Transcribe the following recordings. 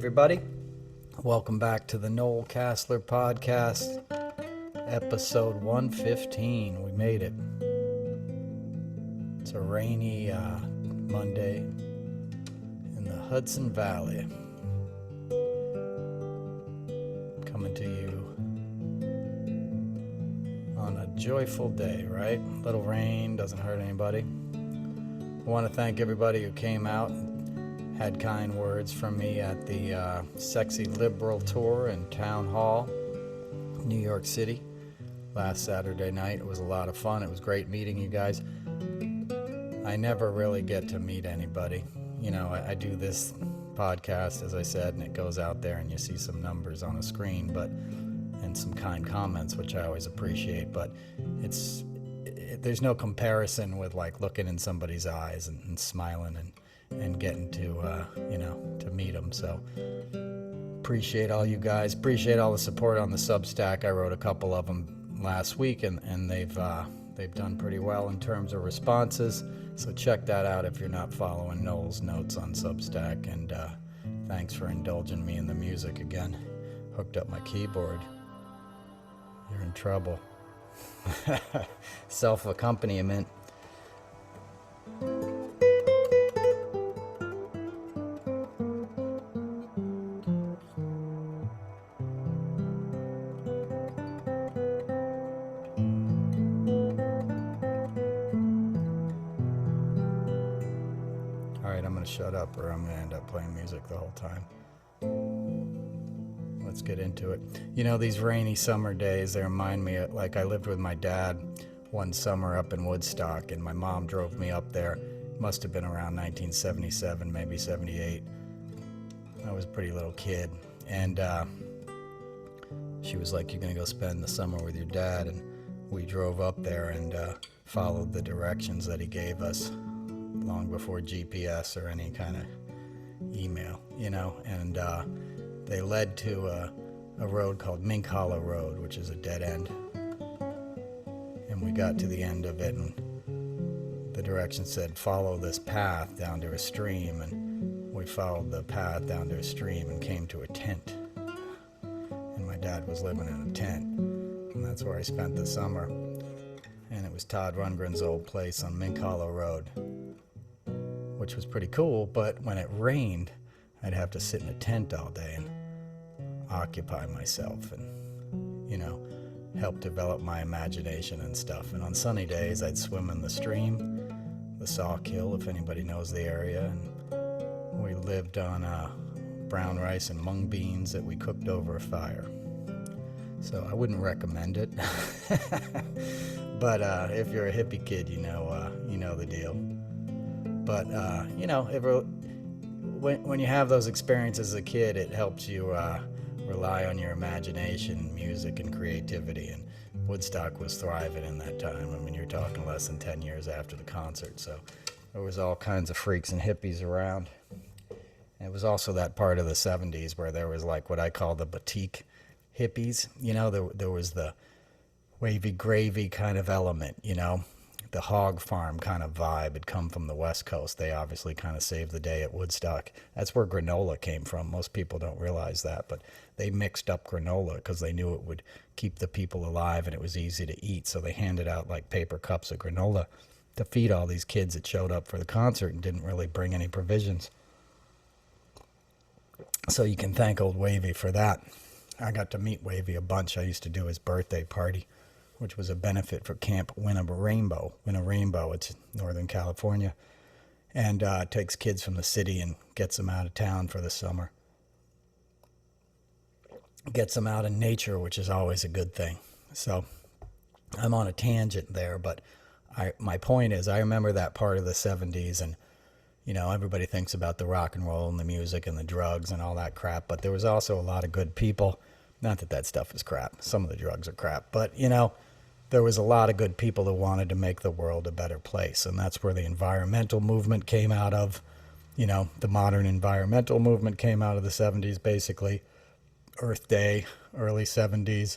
everybody. Welcome back to the Noel Casler podcast, episode 115. We made it. It's a rainy Monday in the Hudson Valley. Coming to you on a joyful day, right? Little rain doesn't hurt anybody. I want to thank everybody who came out and had kind words from me at the Sexy Liberal Tour in Town Hall, New York City, last Saturday night. It was a lot of fun. It was great meeting you guys. I never really get to meet anybody. You know, I do this podcast, as I said, and it goes out there and you see some numbers on a screen, and some kind comments, which I always appreciate, but there's no comparison with like looking in somebody's eyes and smiling and getting to to meet them. So appreciate all you guys, appreciate all the support on the Substack. I wrote a couple of them last week, and they've done pretty well in terms of responses. So check that out if you're not following Noel's notes on Substack. And thanks for indulging me in the music again. Hooked up my keyboard. You're in trouble. Self-accompaniment. Alright, I'm going to shut up or I'm going to end up playing music the whole time. Let's get into it. You know, these rainy summer days, they remind me, like I lived with my dad one summer up in Woodstock, and my mom drove me up there. Must have been around 1977, maybe 78. I was a pretty little kid, and she was like, "You're gonna go spend the summer with your dad," and we drove up there and followed the directions that he gave us long before GPS or any kind of email, you know, and they led to a road called Mink Hollow Road, which is a dead end. And we got to the end of it, and the direction said, "Follow this path down to a stream." And we followed the path down to a stream and came to a tent. And my dad was living in a tent, and that's where I spent the summer. And it was Todd Rundgren's old place on Mink Hollow Road, which was pretty cool, but when it rained, I'd have to sit in a tent all day and occupy myself and, you know, help develop my imagination and stuff. And on sunny days, I'd swim in the stream, the Sawkill, if anybody knows the area. And we lived on brown rice and mung beans that we cooked over a fire. So I wouldn't recommend it. But if you're a hippie kid, you know the deal. But, you know, when you have those experiences as a kid, it helps you rely on your imagination, music, and creativity. And Woodstock was thriving in that time. I mean, you're talking less than 10 years after the concert. So there was all kinds of freaks and hippies around. And it was also that part of the 70s where there was like what I call the batik hippies. You know, there was the wavy gravy kind of element, you know. The hog farm kind of vibe had come from the West Coast. They obviously kind of saved the day at Woodstock. That's where granola came from. Most people don't realize that, but they mixed up granola because they knew it would keep the people alive and it was easy to eat. So they handed out like paper cups of granola to feed all these kids that showed up for the concert and didn't really bring any provisions. So you can thank old Wavy for that. I got to meet Wavy a bunch. I used to do his birthday party, which was a benefit for Camp Win a Rainbow. It's Northern California. And takes kids from the city and gets them out of town for the summer. Gets them out in nature, which is always a good thing. So I'm on a tangent there, but my point is I remember that part of the 70s, and, you know, everybody thinks about the rock and roll and the music and the drugs and all that crap, but there was also a lot of good people. Not that that stuff is crap. Some of the drugs are crap, but, you know, there was a lot of good people who wanted to make the world a better place. And that's where the environmental movement came out of. You know, the modern environmental movement came out of the 70s, basically. Earth Day, early 70s.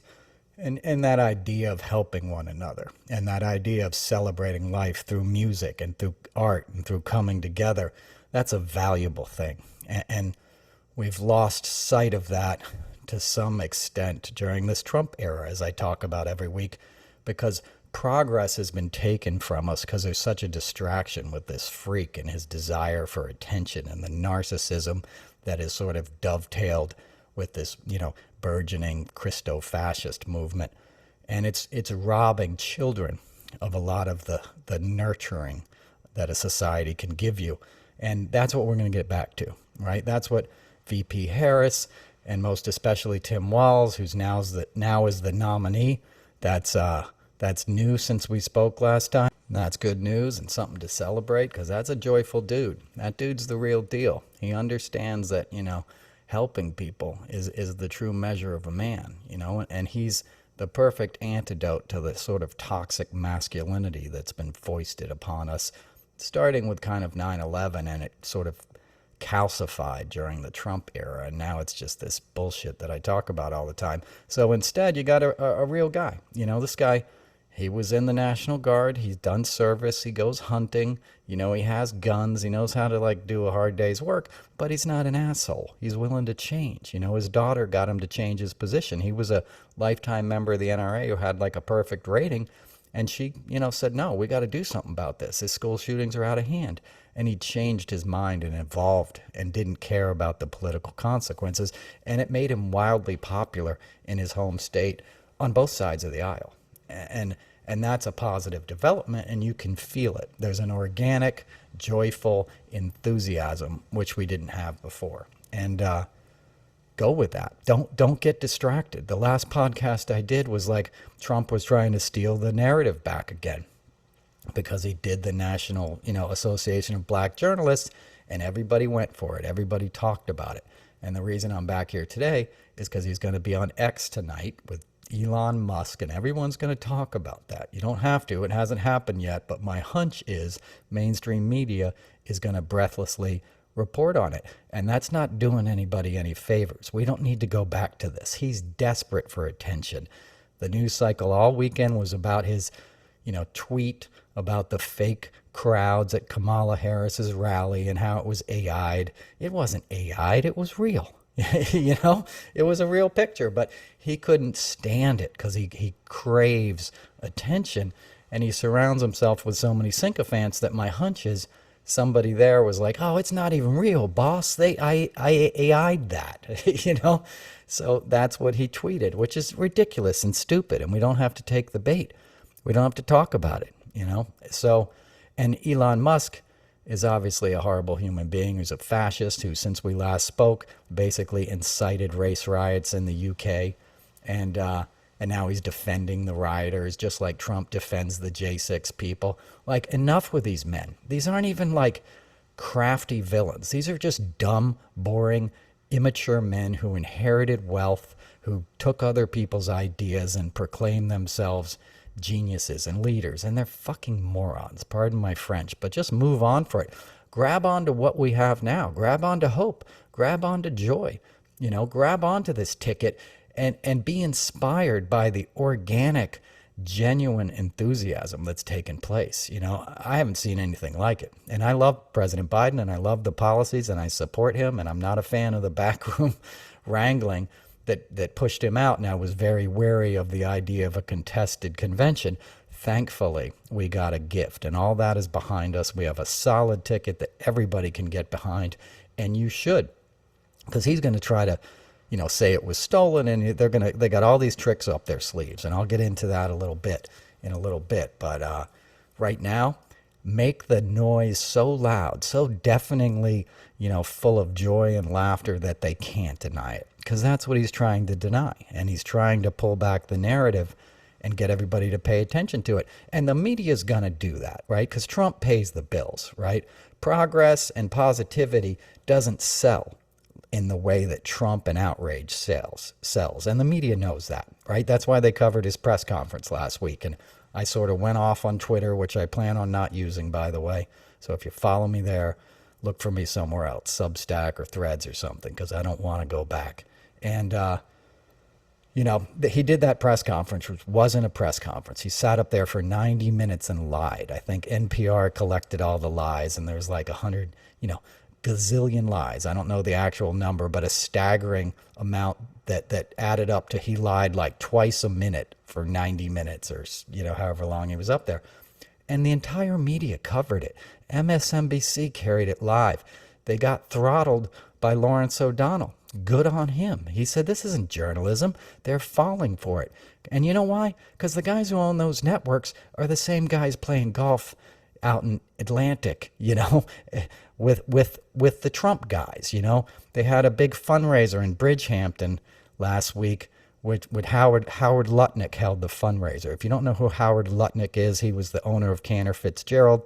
And that idea of helping one another. And that idea of celebrating life through music and through art and through coming together. That's a valuable thing. And we've lost sight of that to some extent during this Trump era, as I talk about every week, because progress has been taken from us because there's such a distraction with this freak and his desire for attention and the narcissism that is sort of dovetailed with this, burgeoning Christo-fascist movement. And it's robbing children of a lot of the nurturing that a society can give you. And that's what we're going to get back to, right? That's what VP Harris and most especially Tim Walz, who's now is the nominee. That's new since we spoke last time. That's good news and something to celebrate, because that's a joyful dude. That dude's the real deal. He understands that, helping people is the true measure of a man, and he's the perfect antidote to the sort of toxic masculinity that's been foisted upon us, starting with kind of 9/11, and it sort of calcified during the Trump era, and now it's just this bullshit that I talk about all the time. So instead, you got a real guy. This guy, he was in the National Guard, he's done service, he goes hunting, he has guns, he knows how to do a hard day's work, but he's not an asshole. He's willing to change. His daughter got him to change his position. He was a lifetime member of the NRA who had a perfect rating, and she, said, no, we got to do something about this. His school shootings are out of hand. And he changed his mind and evolved and didn't care about the political consequences. And it made him wildly popular in his home state on both sides of the aisle. And that's a positive development, and you can feel it. There's an organic, joyful enthusiasm, which we didn't have before. And go with that. Don't get distracted. The last podcast I did was Trump was trying to steal the narrative back again, because he did the National, Association of Black Journalists, and everybody went for it. Everybody talked about it. And the reason I'm back here today is because he's going to be on X tonight with Elon Musk, and everyone's going to talk about that. You don't have to. It hasn't happened yet, but my hunch is mainstream media is going to breathlessly report on it. And that's not doing anybody any favors. We don't need to go back to this. He's desperate for attention. The news cycle all weekend was about his tweet about the fake crowds at Kamala Harris's rally and how it was AI'd. It wasn't AI'd, it was real. It was a real picture, but he couldn't stand it because he craves attention, and he surrounds himself with so many sycophants that my hunch is somebody there was like, oh, it's not even real, boss. I AI'd that, So that's what he tweeted, which is ridiculous and stupid, and we don't have to take the bait. We don't have to talk about it, So, and Elon Musk is obviously a horrible human being who's a fascist who, since we last spoke, basically incited race riots in the UK. And now he's defending the rioters, just like Trump defends the J6 people. Enough with these men. These aren't even crafty villains. These are just dumb, boring, immature men who inherited wealth, who took other people's ideas and proclaimed themselves geniuses and leaders, and they're fucking morons, pardon my French, but just move on for it. Grab onto what we have now. Grab onto hope. Grab onto joy. Grab onto this ticket and be inspired by the organic, genuine enthusiasm that's taken place. I haven't seen anything like it. And I love President Biden, and I love the policies, and I support him, and I'm not a fan of the backroom wrangling that pushed him out, and I was very wary of the idea of a contested convention. Thankfully, we got a gift, and all that is behind us. We have a solid ticket that everybody can get behind, and you should, because he's going to try to, say it was stolen, and they got all these tricks up their sleeves, and I'll get into that in a little bit. But right now, make the noise so loud, so deafeningly, full of joy and laughter that they can't deny it. Because that's what he's trying to deny. And he's trying to pull back the narrative and get everybody to pay attention to it. And the media's going to do that, right? Because Trump pays the bills, right? Progress and positivity doesn't sell in the way that Trump and outrage sells. And the media knows that, right? That's why they covered his press conference last week. And I sort of went off on Twitter, which I plan on not using, by the way. So if you follow me there, look for me somewhere else, Substack or Threads or something, because I don't want to go back. And, he did that press conference, which wasn't a press conference. He sat up there for 90 minutes and lied. I think NPR collected all the lies, and there's 100, gazillion lies. I don't know the actual number, but a staggering amount that added up to he lied like twice a minute for 90 minutes or, however long he was up there. And the entire media covered it. MSNBC carried it live. They got throttled by Lawrence O'Donnell. Good on him. He said, this isn't journalism. They're falling for it. And you know why? Because the guys who own those networks are the same guys playing golf out in Atlantic, with the Trump guys, They had a big fundraiser in Bridgehampton last week, with Howard Lutnick held the fundraiser. If you don't know who Howard Lutnick is, he was the owner of Cantor Fitzgerald.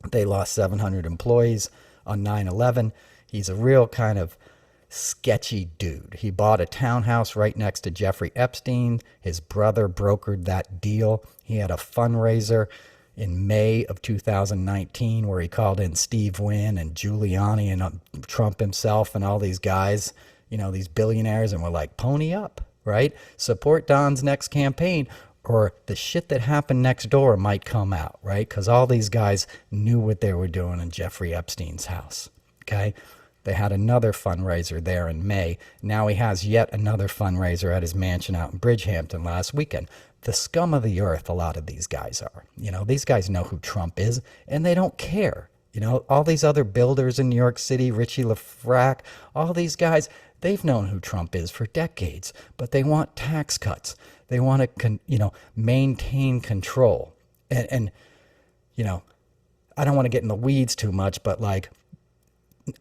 They lost 700 employees on 9/11. He's a real kind of sketchy dude. He bought a townhouse right next to Jeffrey Epstein. His brother brokered that deal. He had a fundraiser in May of 2019 where he called in Steve Wynn and Giuliani and Trump himself and all these guys, these billionaires, and were like, pony up, right? Support Don's next campaign, or the shit that happened next door might come out, right? Because all these guys knew what they were doing in Jeffrey Epstein's house, okay? They had another fundraiser there in May. Now he has yet another fundraiser at his mansion out in Bridgehampton last weekend. The scum of the earth, a lot of these guys are. These guys know who Trump is, and they don't care. All these other builders in New York City, Richie LaFrac, all these guys, they've known who Trump is for decades, but they want tax cuts. They want to, maintain control. And I don't want to get in the weeds too much, but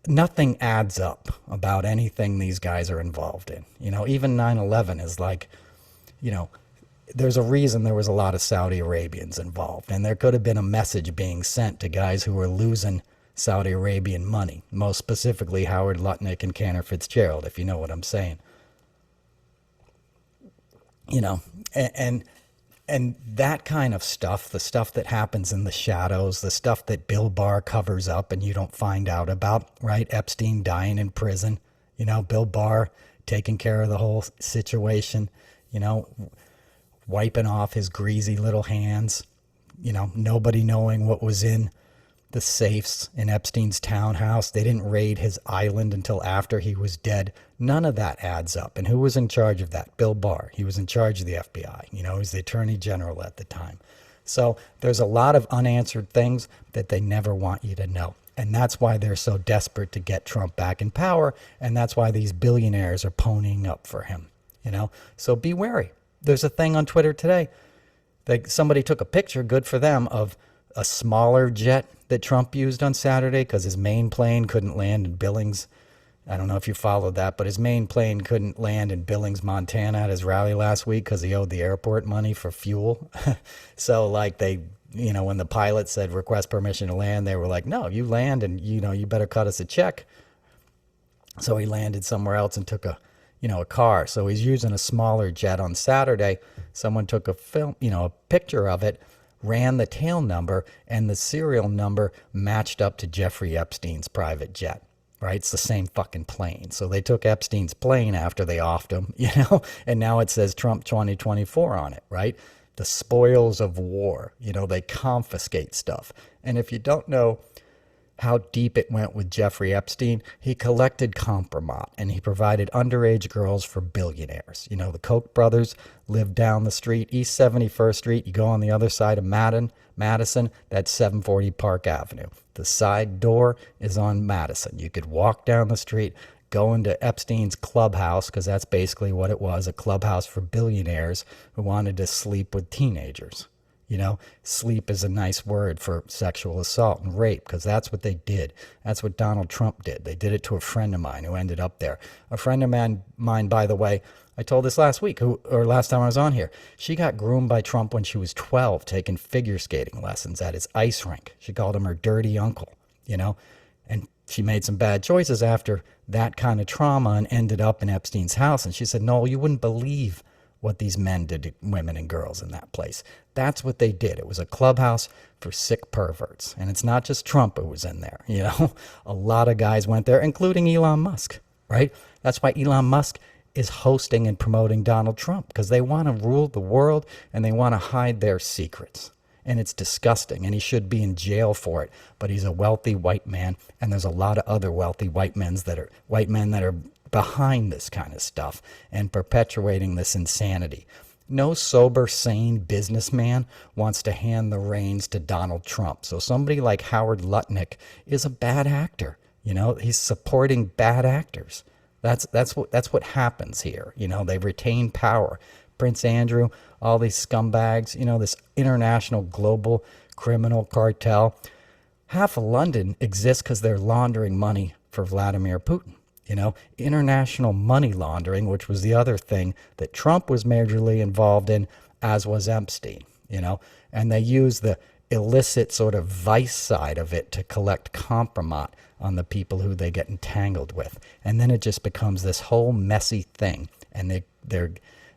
nothing adds up about anything these guys are involved in. Even 9/11 is there's a reason there was a lot of Saudi Arabians involved, and there could have been a message being sent to guys who were losing Saudi Arabian money, most specifically Howard Lutnick and Cantor Fitzgerald, if you know what I'm saying. And that kind of stuff, the stuff that happens in the shadows, the stuff that Bill Barr covers up and you don't find out about, right? Epstein dying in prison, Bill Barr taking care of the whole situation, wiping off his greasy little hands, nobody knowing what was in the safes in Epstein's townhouse. They didn't raid his island until after he was dead. None of that adds up. And who was in charge of that? Bill Barr. He was in charge of the FBI. He was the attorney general at the time. So there's a lot of unanswered things that they never want you to know. And that's why they're so desperate to get Trump back in power. And that's why these billionaires are ponying up for him. So be wary. There's a thing on Twitter today. Somebody took a picture, good for them, of a smaller jet that Trump used on Saturday because his main plane couldn't land in Billings. I don't know if you followed that, but his main plane couldn't land in Billings, Montana at his rally last week because he owed the airport money for fuel. So when the pilot said request permission to land, they were like, no, you land and, you better cut us a check. So he landed somewhere else and took a car. So he's using a smaller jet on Saturday. Someone took a picture of it, ran the tail number, and the serial number matched up to Jeffrey Epstein's private jet, right? It's the same fucking plane. So they took Epstein's plane after they offed him, and now it says Trump 2024 on it, right? The spoils of war, they confiscate stuff. And if you don't know how deep it went with Jeffrey Epstein, he collected compromise and he provided underage girls for billionaires. The Koch brothers lived down the street, East 71st Street. You go on the other side of Madison, that's 740 Park Avenue. The side door is on Madison. You could walk down the street, go into Epstein's clubhouse, because that's basically what it was, a clubhouse for billionaires who wanted to sleep with teenagers. Sleep is a nice word for sexual assault and rape, because that's what they did. That's what Donald Trump did. They did it to a friend of mine who ended up there. A friend of mine, by the way, I told this last week, or last time I was on here. She got groomed by Trump when she was 12, taking figure skating lessons at his ice rink. She called him her dirty uncle, and she made some bad choices after that kind of trauma and ended up in Epstein's house. And she said, Noel, you wouldn't believe what these men did to women and girls in that place. That's what they did. It was a clubhouse for sick perverts. And it's not just Trump who was in there, A lot of guys went there, including Elon Musk, right? That's why Elon Musk is hosting and promoting Donald Trump, because they want to rule the world and they want to hide their secrets. and it's disgusting, and he should be in jail for it. But he's a wealthy white man, and there's a lot of other wealthy white men that are behind this kind of stuff and perpetuating this insanity. No sober, sane businessman wants to hand the reins to Donald Trump. So somebody like Howard Lutnick is a bad actor. You know, he's supporting bad actors. That's what happens here. You know, they retain power. Prince Andrew, all these scumbags, you know, this international global criminal cartel. Half of London exists because they're laundering money for Vladimir Putin. You know, international money laundering, which was the other thing that Trump was majorly involved in, as was Epstein, you know, and they use the illicit sort of vice side of it to collect compromise on the people who they get entangled with. And then it just becomes this whole messy thing. And there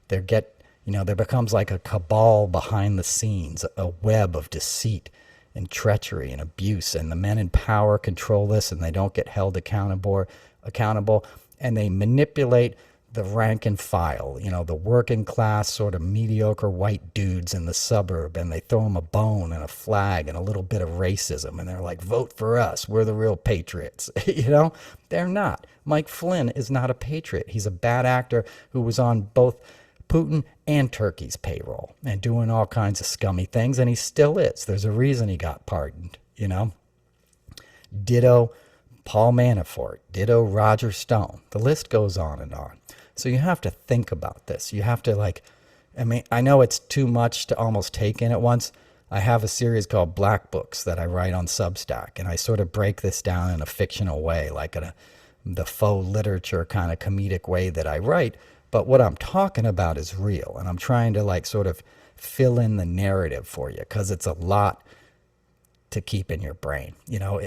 becomes like a cabal behind the scenes, a web of deceit and treachery and abuse. And the men in power control this, and they don't get held accountable, and they manipulate the rank and file, you know, the working class sort of mediocre white dudes in the suburb, and they throw them a bone and a flag and a little bit of racism, and they're like, vote for us, we're the real patriots. You know, they're not. Mike Flynn is not a patriot. He's a bad actor who was on both Putin and Turkey's payroll and doing all kinds of scummy things, and he still is. There's a reason he got pardoned, you know. Ditto Paul Manafort, ditto Roger Stone. The list goes on and on. So you have to think about this. You have to I know it's too much to almost take in at once. I have a series called Black Books that I write on Substack, and I sort of break this down in a fictional way, like the faux literature kind of comedic way that I write. But what I'm talking about is real, and I'm trying to sort of fill in the narrative for you, because it's a lot to keep in your brain. You know,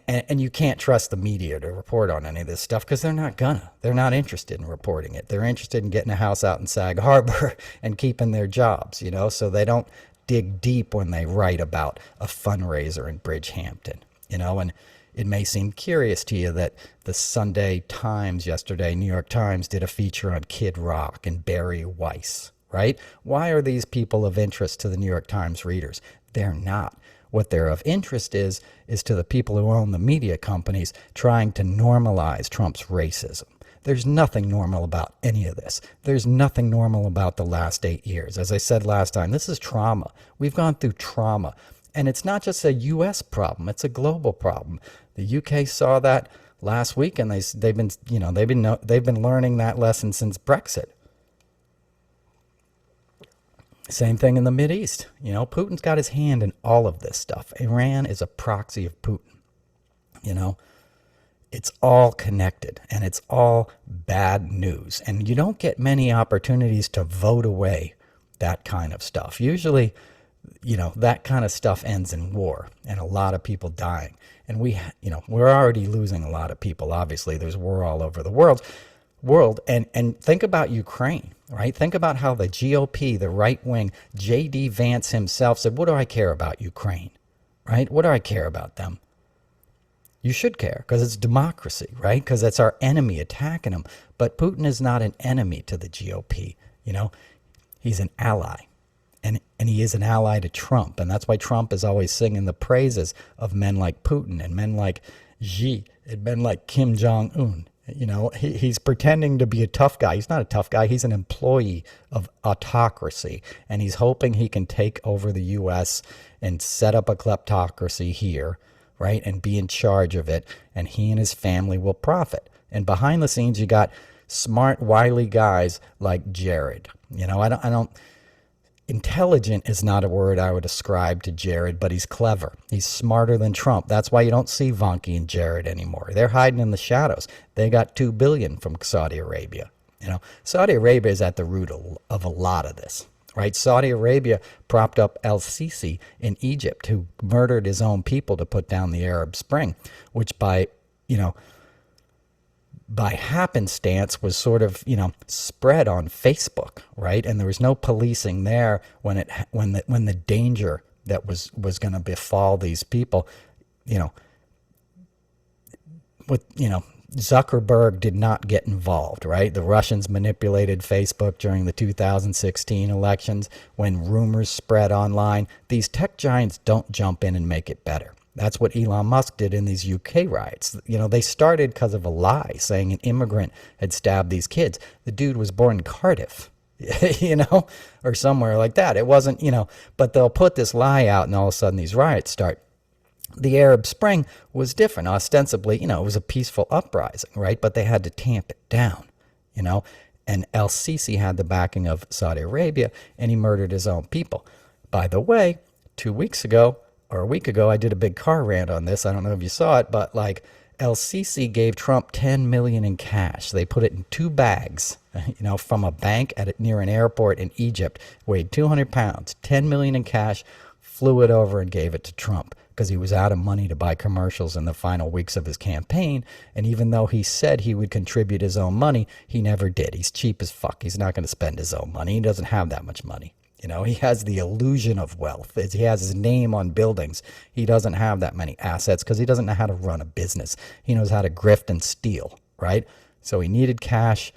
and you can't trust the media to report on any of this stuff, because they're not interested in reporting it. They're interested in getting a house out in Sag Harbor and keeping their jobs, you know, so they don't dig deep when they write about a fundraiser in Bridgehampton, you know. And it may seem curious to you that the Sunday Times yesterday, New York Times, did a feature on Kid Rock and Barry Weiss, right? Why are these people of interest to the New York Times readers? They're not. What they're of interest is to the people who own the media companies trying to normalize Trump's racism. There's nothing normal about any of this. There's nothing normal about the last 8 years. As I said last time, this is trauma. We've gone through trauma. And it's not just a U.S. problem. It's a global problem. The U.K. saw that last week, and they've been learning that lesson since Brexit. Same thing in the Mideast. You know, Putin's got his hand in all of this stuff. Iran is a proxy of Putin. You know, it's all connected, and it's all bad news. And you don't get many opportunities to vote away that kind of stuff. Usually, you know, that kind of stuff ends in war and a lot of people dying. And we're already losing a lot of people. Obviously, there's war all over the world. And think about Ukraine, right? Think about how the GOP, the right wing, J.D. Vance himself said, what do I care about Ukraine, right? What do I care about them? You should care, because it's democracy, right? Because it's our enemy attacking them. But Putin is not an enemy to the GOP, you know? He's an ally. And he is an ally to Trump. And that's why Trump is always singing the praises of men like Putin and men like Xi and men like Kim Jong-un. You know, he's pretending to be a tough guy. He's not a tough guy. He's an employee of autocracy. And he's hoping he can take over the U.S. and set up a kleptocracy here, right, and be in charge of it. And he and his family will profit. And behind the scenes, you got smart, wily guys like Jared. You know, I don't intelligent is not a word I would ascribe to Jared, but he's clever. He's smarter than Trump. That's why you don't see Vanki and Jared anymore. They're hiding in the shadows. They got $2 billion from Saudi Arabia. You know, Saudi Arabia is at the root of a lot of this, right? Saudi Arabia propped up El-Sisi in Egypt, who murdered his own people to put down the Arab Spring, which by happenstance was sort of, spread on Facebook, right? And there was no policing there when the danger that was going to befall these people, Zuckerberg did not get involved, right? The Russians manipulated Facebook during the 2016 elections. When rumors spread online, these tech giants don't jump in and make it better. That's what Elon Musk did in these UK riots. They started because of a lie, saying an immigrant had stabbed these kids. The dude was born in Cardiff, or somewhere like that. It wasn't, but they'll put this lie out and all of a sudden these riots start. The Arab Spring was different. Ostensibly, it was a peaceful uprising, right? But they had to tamp it down, and El-Sisi had the backing of Saudi Arabia, and he murdered his own people. By the way, 2 weeks ago, or a week ago, I did a big car rant on this. I don't know if you saw it, but El-Sisi gave Trump $10 million in cash. They put it in 2 bags, from a bank near an airport in Egypt, weighed 200 pounds, $10 million in cash, flew it over and gave it to Trump because he was out of money to buy commercials in the final weeks of his campaign. And even though he said he would contribute his own money, he never did. He's cheap as fuck. He's not going to spend his own money. He doesn't have that much money. He has the illusion of wealth. He has his name on buildings. He doesn't have that many assets because he doesn't know how to run a business. He knows how to grift and steal, right? So he needed cash.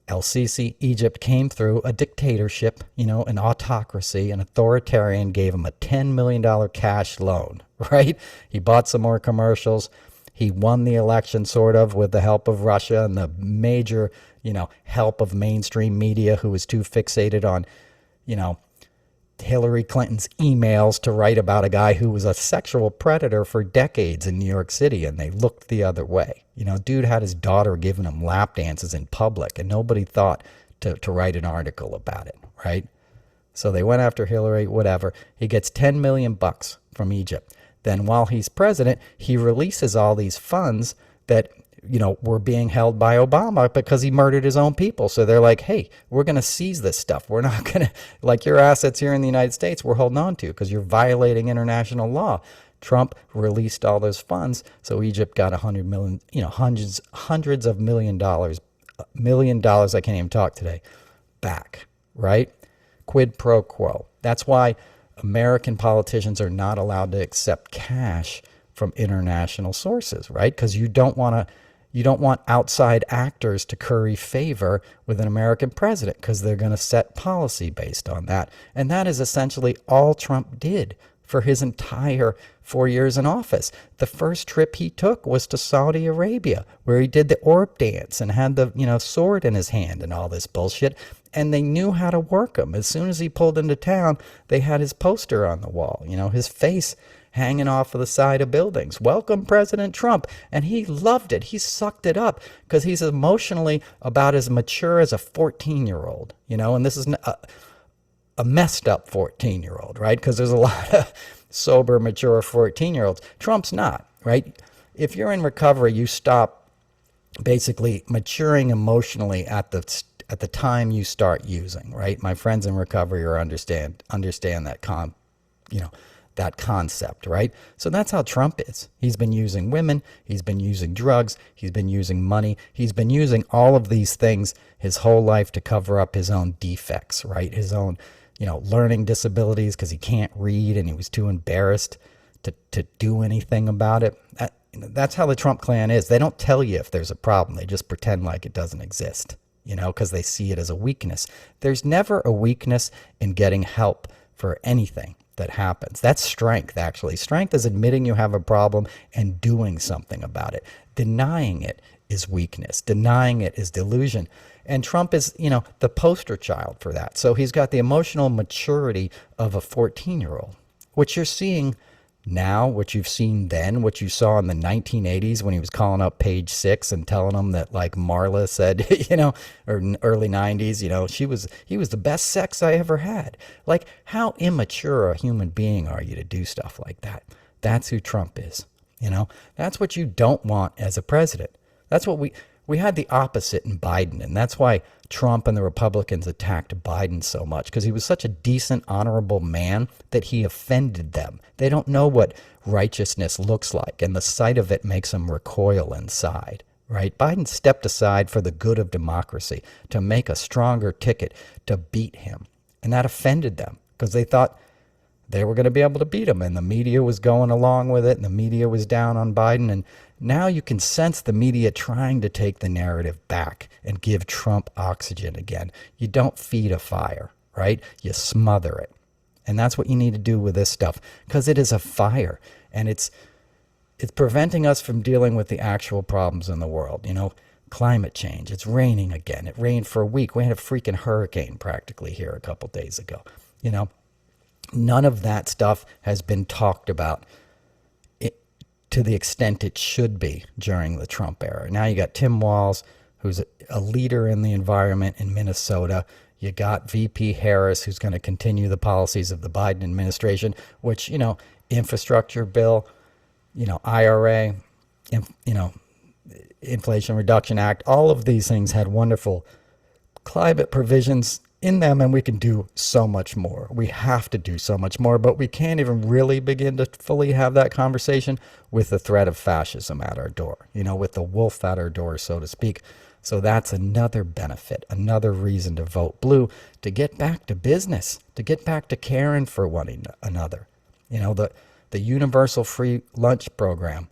El-Sisi, Egypt, came through a dictatorship, an autocracy, an authoritarian, gave him a $10 million cash loan, right? He bought some more commercials. He won the election, sort of, with the help of Russia and the major, help of mainstream media who was too fixated on, Hillary Clinton's emails to write about a guy who was a sexual predator for decades in New York City, and they looked the other way. Dude had his daughter giving him lap dances in public, and nobody thought to write an article about it, right? So they went after Hillary, whatever. He gets $10 million from Egypt. Then while he's president, he releases all these funds that were being held by Obama because he murdered his own people. So they're like, hey, we're going to seize this stuff. We're not going to, your assets here in the United States, we're holding on to because you're violating international law. Trump released all those funds. So Egypt got $100 million, hundreds of $1 million, I can't even talk today, back, right? Quid pro quo. That's why American politicians are not allowed to accept cash from international sources, right? Because you don't want outside actors to curry favor with an American president because they're going to set policy based on that. And that is essentially all Trump did for his entire 4 years in office. The first trip he took was to Saudi Arabia, where he did the orb dance and had the sword in his hand and all this bullshit. And they knew how to work him. As soon as he pulled into town, they had his poster on the wall, his face hanging off of the side of buildings. Welcome, President Trump. And he loved it. He sucked it up because he's emotionally about as mature as a 14-year-old, and this is a messed up 14-year-old, right? Because there's a lot of sober, mature 14-year-olds. Trump's not, right? If you're in recovery, you stop basically maturing emotionally at the time you start using, right? My friends in recovery understand that that concept, right? So that's how Trump is. He's been using women, he's been using drugs, he's been using money, he's been using all of these things his whole life to cover up his own defects, right? His own, learning disabilities because he can't read and he was too embarrassed to do anything about it. That's how the Trump clan is. They don't tell you if there's a problem. They just pretend like it doesn't exist, because they see it as a weakness. There's never a weakness in getting help for anything that happens. That's strength, actually. Strength is admitting you have a problem and doing something about it. Denying it is weakness. Denying it is delusion. And Trump is, the poster child for that. So he's got the emotional maturity of a 14-year-old, which you're seeing now, what you've seen then, what you saw in the 1980s when he was calling up Page Six and telling them that, like Marla said, or in early 90s, he was the best sex I ever had. Like, how immature a human being are you to do stuff like that? That's who Trump is. That's what you don't want as a president. That's what we had the opposite in Biden, and that's why Trump and the Republicans attacked Biden so much, because he was such a decent, honorable man that he offended them. They don't know what righteousness looks like, and the sight of it makes them recoil inside, right? Biden stepped aside for the good of democracy to make a stronger ticket to beat him, and that offended them because they thought they were going to be able to beat him, and the media was going along with it, and the media was down on Biden, and Now you can sense the media trying to take the narrative back and give Trump oxygen again. You don't feed a fire, right? You smother it. And that's what you need to do with this stuff, because it is a fire, and it's preventing us from dealing with the actual problems in the world. Climate change. It's raining again. It rained for a week. We had a freaking hurricane practically here a couple days ago. None of that stuff has been talked about to the extent it should be during the Trump era. Now you got Tim Walz, who's a leader in the environment in Minnesota. You got VP Harris, who's going to continue the policies of the Biden administration, which, infrastructure bill, IRA, Inflation Reduction Act, all of these things had wonderful climate provisions in them, and we can do so much more. We have to do so much more, but we can't even really begin to fully have that conversation with the threat of fascism at our door, with the wolf at our door, so to speak. So that's another benefit, another reason to vote blue, to get back to business, to get back to caring for one another. The universal free lunch program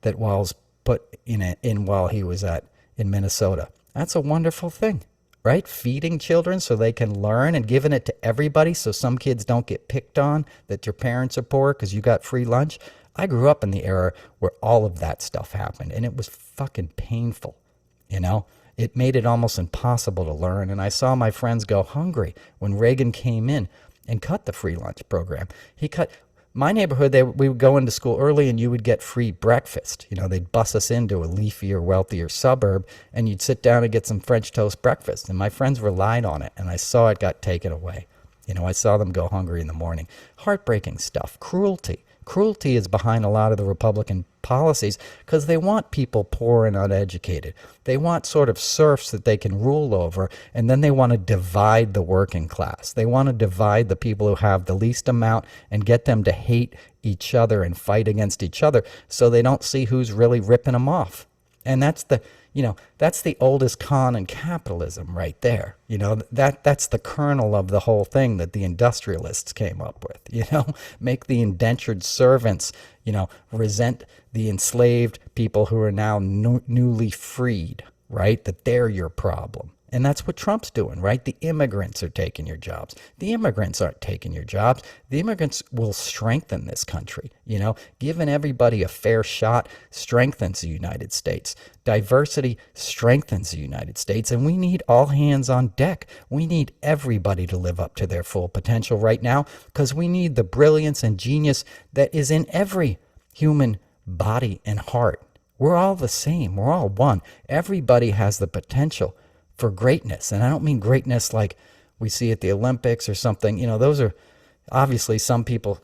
that Walz put in while he was in Minnesota. That's a wonderful thing, right? Feeding children so they can learn, and giving it to everybody so some kids don't get picked on that your parents are poor because you got free lunch. I grew up in the era where all of that stuff happened, and it was fucking painful. It made it almost impossible to learn, and I saw my friends go hungry when Reagan came in and cut the free lunch program. He cut my neighborhood. We would go into school early, and you would get free breakfast. They'd bus us into a leafier, wealthier suburb, and you'd sit down and get some French toast breakfast. And my friends relied on it, and I saw it got taken away. I saw them go hungry in the morning. Heartbreaking stuff. Cruelty. Cruelty is behind a lot of the Republican policies because they want people poor and uneducated. They want sort of serfs that they can rule over, and then they want to divide the working class. They want to divide the people who have the least amount and get them to hate each other and fight against each other so they don't see who's really ripping them off. And that's the oldest con in capitalism right there. That's the kernel of the whole thing that the industrialists came up with. Make the indentured servants, resent the enslaved people who are now newly freed, right? That they're your problem. And that's what Trump's doing, right? The immigrants are taking your jobs. The immigrants aren't taking your jobs. The immigrants will strengthen this country. Giving everybody a fair shot strengthens the United States. Diversity strengthens the United States. And we need all hands on deck. We need everybody to live up to their full potential right now, because we need the brilliance and genius that is in every human body and heart. We're all the same. We're all one. Everybody has the potential for greatness. And I don't mean greatness like we see at the Olympics or something. Those are obviously, some people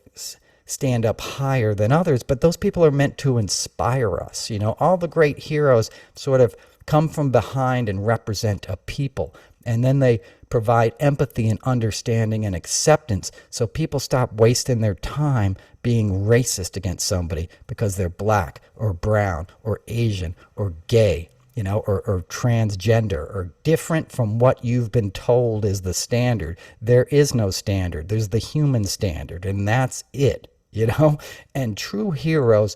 stand up higher than others, but those people are meant to inspire us. All the great heroes sort of come from behind and represent a people. And then they provide empathy and understanding and acceptance, so people stop wasting their time being racist against somebody because they're black or brown or Asian or gay, or transgender, or different from what you've been told is the standard. There is no standard. There's the human standard, and that's it, And true heroes,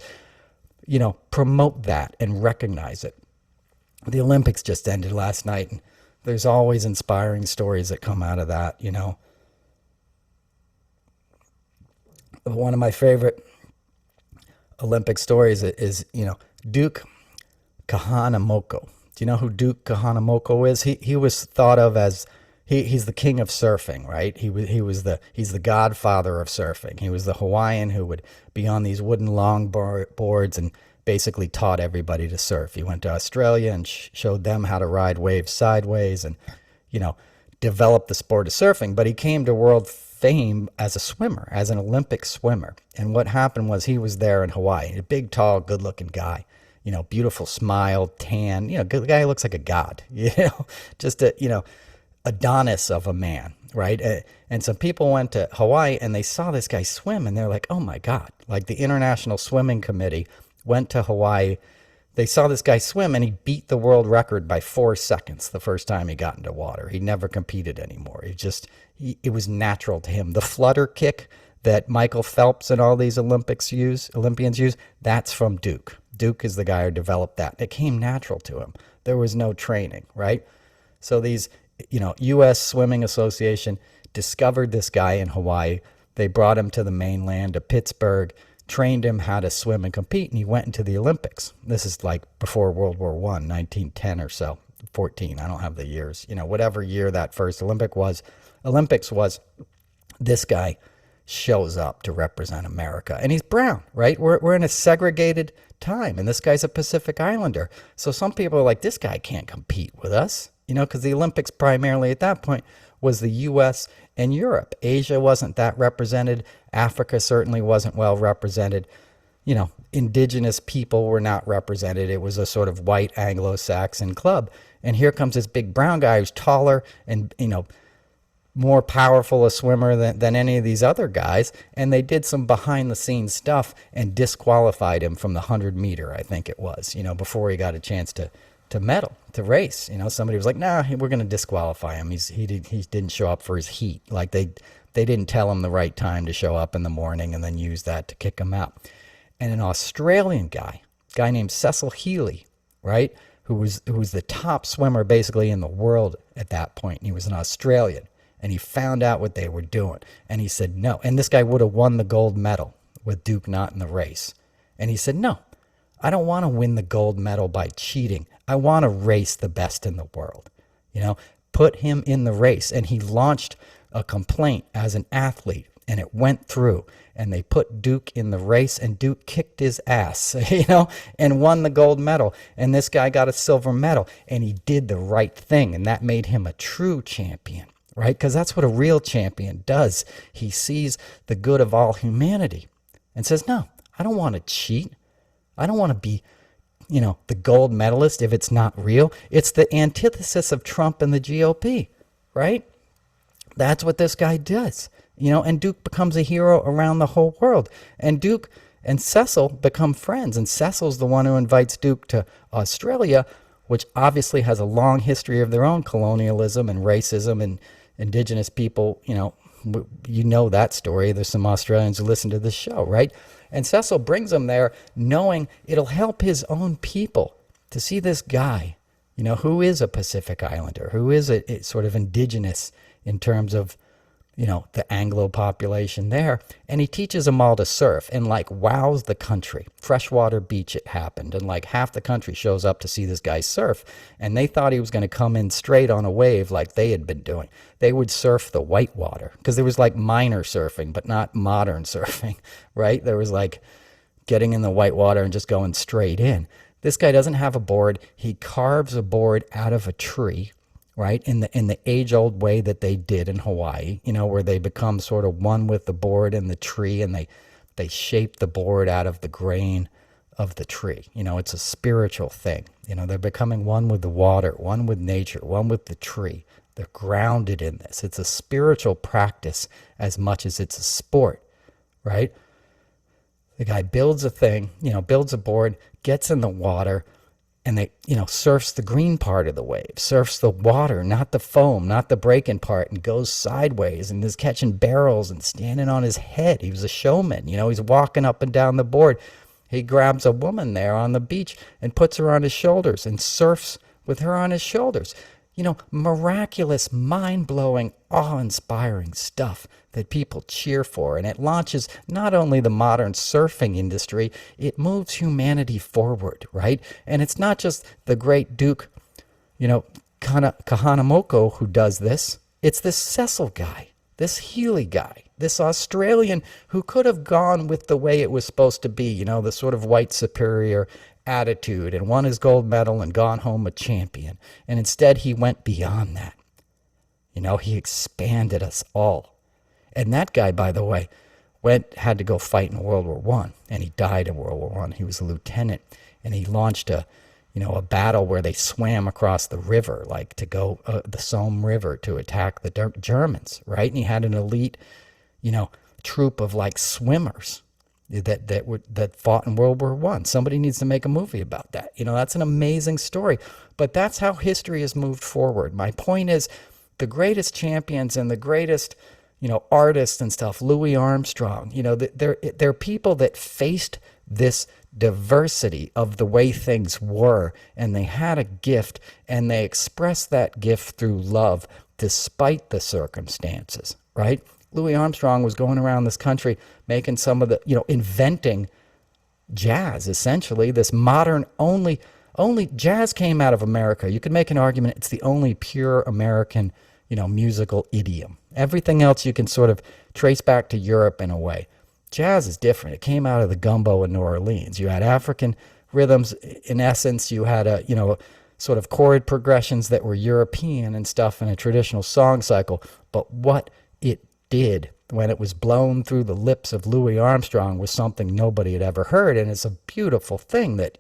promote that and recognize it. The Olympics just ended last night, and there's always inspiring stories that come out of that, One of my favorite Olympic stories is, Duke Kahanamoku. Do you know who Duke Kahanamoku is? He was thought of as he's the king of surfing, right? He's the godfather of surfing. He was the Hawaiian who would be on these wooden longboards and basically taught everybody to surf. He went to Australia and showed them how to ride waves sideways and developed the sport of surfing. But he came to world fame as a swimmer, as an Olympic swimmer. And what happened was he was there in Hawaii, a big, tall, good-looking guy. Beautiful smile, tan, the guy looks like a god, just a, Adonis of a man, right? And some people went to Hawaii and they saw this guy swim and they're like, oh my God, like the International Swimming Committee went to Hawaii. They saw this guy swim and he beat the world record by 4 seconds the first time he got into water. He never competed anymore. It was natural to him. The flutter kick that Michael Phelps and all these Olympians use, that's from Duke. Duke is the guy who developed that. It came natural to him. There was no training, right? So these, U.S. Swimming Association discovered this guy in Hawaii. They brought him to the mainland, to Pittsburgh, trained him how to swim and compete, and he went into the Olympics. This is like before World War I, 1910 or so, 14. I don't have the years. Whatever year that first Olympics was, this guy shows up to represent America. And he's brown, right? We're in a segregated time, and this guy's a Pacific Islander. So some people are like, this guy can't compete with us, because the Olympics primarily at that point was the U.S. and Europe. Asia wasn't that represented. Africa certainly wasn't well represented. Indigenous people were not represented. It was a sort of white Anglo-Saxon club. And here comes this big brown guy who's taller and, more powerful a swimmer than any of these other guys. And they did some behind the scenes stuff and disqualified him from the 100-meter, I think it was, before he got a chance to medal, to race. Somebody was like, nah, we're going to disqualify him. He didn't show up for his heat. Like they didn't tell him the right time to show up in the morning and then use that to kick him out. And an Australian guy named Cecil Healy, right, who was the top swimmer basically in the world at that point. And he was an Australian, and he found out what they were doing. And he said no. And this guy would have won the gold medal with Duke not in the race. And he said, no, I don't want to win the gold medal by cheating. I want to race the best in the world. Put him in the race. And he launched a complaint as an athlete, and it went through. And they put Duke in the race, and Duke kicked his ass, and won the gold medal. And this guy got a silver medal, and he did the right thing, and that made him a true champion, right? Because that's what a real champion does. He sees the good of all humanity and says, no, I don't want to cheat. I don't want to be, the gold medalist if it's not real. It's the antithesis of Trump and the GOP, right? That's what this guy does. And Duke becomes a hero around the whole world. And Duke and Cecil become friends. And Cecil's the one who invites Duke to Australia, which obviously has a long history of their own colonialism and racism and indigenous people. You know that story. There's some Australians who listen to this show, right? And Cecil brings him there knowing it'll help his own people to see this guy, who is a Pacific Islander, who is a sort of indigenous in terms of, the Anglo population there. And he teaches them all to surf and wows the country. Freshwater Beach, it happened. And half the country shows up to see this guy surf. And they thought he was going to come in straight on a wave like they had been doing. They would surf the whitewater because there was minor surfing, but not modern surfing, right? There was getting in the whitewater and just going straight in. This guy doesn't have a board. He carves a board out of a tree, right, in the age-old way that they did in Hawaii, where they become sort of one with the board and the tree, and they shape the board out of the grain of the tree. It's a spiritual thing. They're becoming one with the water, one with nature, one with the tree. They're grounded in this. It's a spiritual practice as much as it's a sport, right? The guy builds a thing, builds a board, gets in the water, and they, surfs the green part of the wave, surfs the water, not the foam, not the breaking part, and goes sideways and is catching barrels and standing on his head. He was a showman. He's walking up and down the board. He grabs a woman there on the beach and puts her on his shoulders and surfs with her on his shoulders. Miraculous, mind-blowing, awe-inspiring stuff that people cheer for. And it launches not only the modern surfing industry, it moves humanity forward, right? And it's not just the great Duke, Kahanamoku who does this. It's this Cecil guy, this Healy guy, this Australian who could have gone with the way it was supposed to be, the sort of white superior attitude and won his gold medal and gone home a champion. And instead he went beyond that. He expanded us all. And that guy, by the way, had to go fight in World War I, and he died in World War I. He was a lieutenant, and he launched a battle where they swam across the river, to go the Somme River to attack the Germans, right? And he had an elite, troop of swimmers that fought in World War I. Somebody needs to make a movie about that. That's an amazing story. But that's how history has moved forward. My point is, the greatest champions and the greatest, artists and stuff, Louis Armstrong, they're people that faced this diversity of the way things were, and they had a gift, and they expressed that gift through love despite the circumstances, right? Louis Armstrong was going around this country making some of the, inventing jazz, essentially, this modern only jazz came out of America. You could make an argument it's the only pure American, musical idiom. Everything else you can sort of trace back to Europe in a way. Jazz is different. It came out of the gumbo in New Orleans. You had African rhythms. In essence, you had sort of chord progressions that were European and stuff in a traditional song cycle. But what it did when it was blown through the lips of Louis Armstrong was something nobody had ever heard. And it's a beautiful thing that,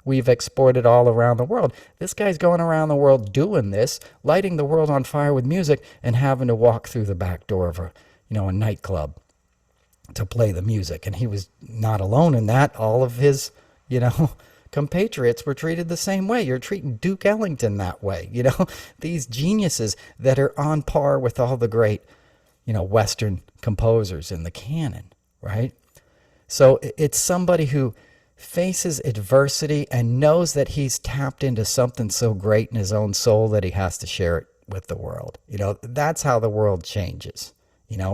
we've exported all around the world. This guy's going around the world doing this, lighting the world on fire with music and having to walk through the back door of a nightclub to play the music. And he was not alone in that. All of his, compatriots were treated the same way. You're treating Duke Ellington that way. These geniuses that are on par with all the great, Western composers in the canon, right? So it's somebody who faces adversity and knows that he's tapped into something so great in his own soul that he has to share it with the world. That's how the world changes.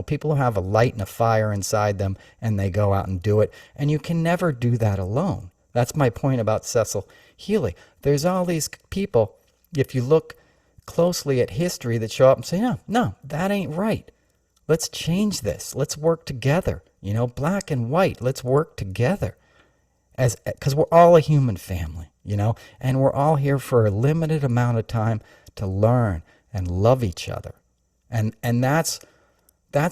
People who have a light and a fire inside them and they go out and do it. And you can never do that alone. That's my point about Cecil Healy. There's all these people, if you look closely at history, that show up and say, no, that ain't right. Let's change this. Let's work together. Black and white, let's work together. Because we're all a human family, and we're all here for a limited amount of time to learn and love each other. And that's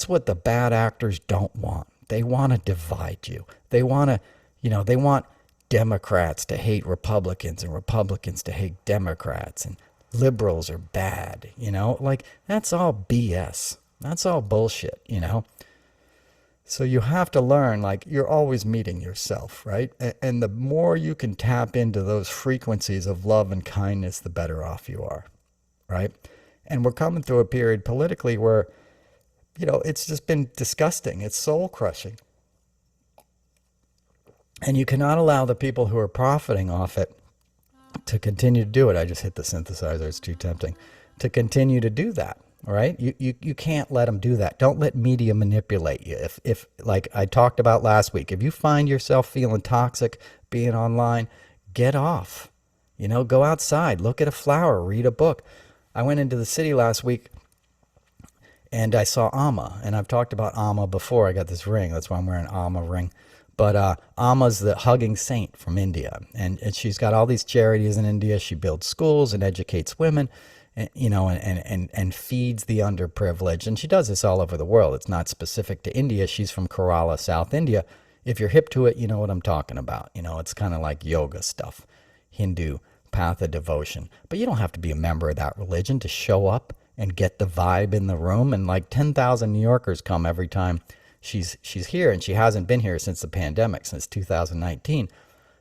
what the bad actors don't want. They want to divide you. They want to, they want Democrats to hate Republicans and Republicans to hate Democrats, and liberals are bad, that's all BS. That's all bullshit, So you have to learn, you're always meeting yourself, right? And the more you can tap into those frequencies of love and kindness, the better off you are, right? And we're coming through a period politically where, it's just been disgusting. It's soul crushing. And you cannot allow the people who are profiting off it to continue to do it. I just hit the synthesizer. It's too tempting to continue to do that. All right. You can't let them do that. Don't let media manipulate you. If like I talked about last week, if you find yourself feeling toxic being online, get off, go outside, look at a flower, read a book. I went into the city last week and I saw Amma, and I've talked about Amma before. I got this ring. That's why I'm wearing an Amma ring. But Amma's the hugging saint from India, and she's got all these charities in India. She builds schools and educates women. And feeds the underprivileged. And she does this all over the world. It's not specific to India. She's from Kerala, South India. If you're hip to it, you know what I'm talking about. It's kind of like yoga stuff, Hindu path of devotion. But you don't have to be a member of that religion to show up and get the vibe in the room. And 10,000 New Yorkers come every time she's here. And she hasn't been here since the pandemic, since 2019.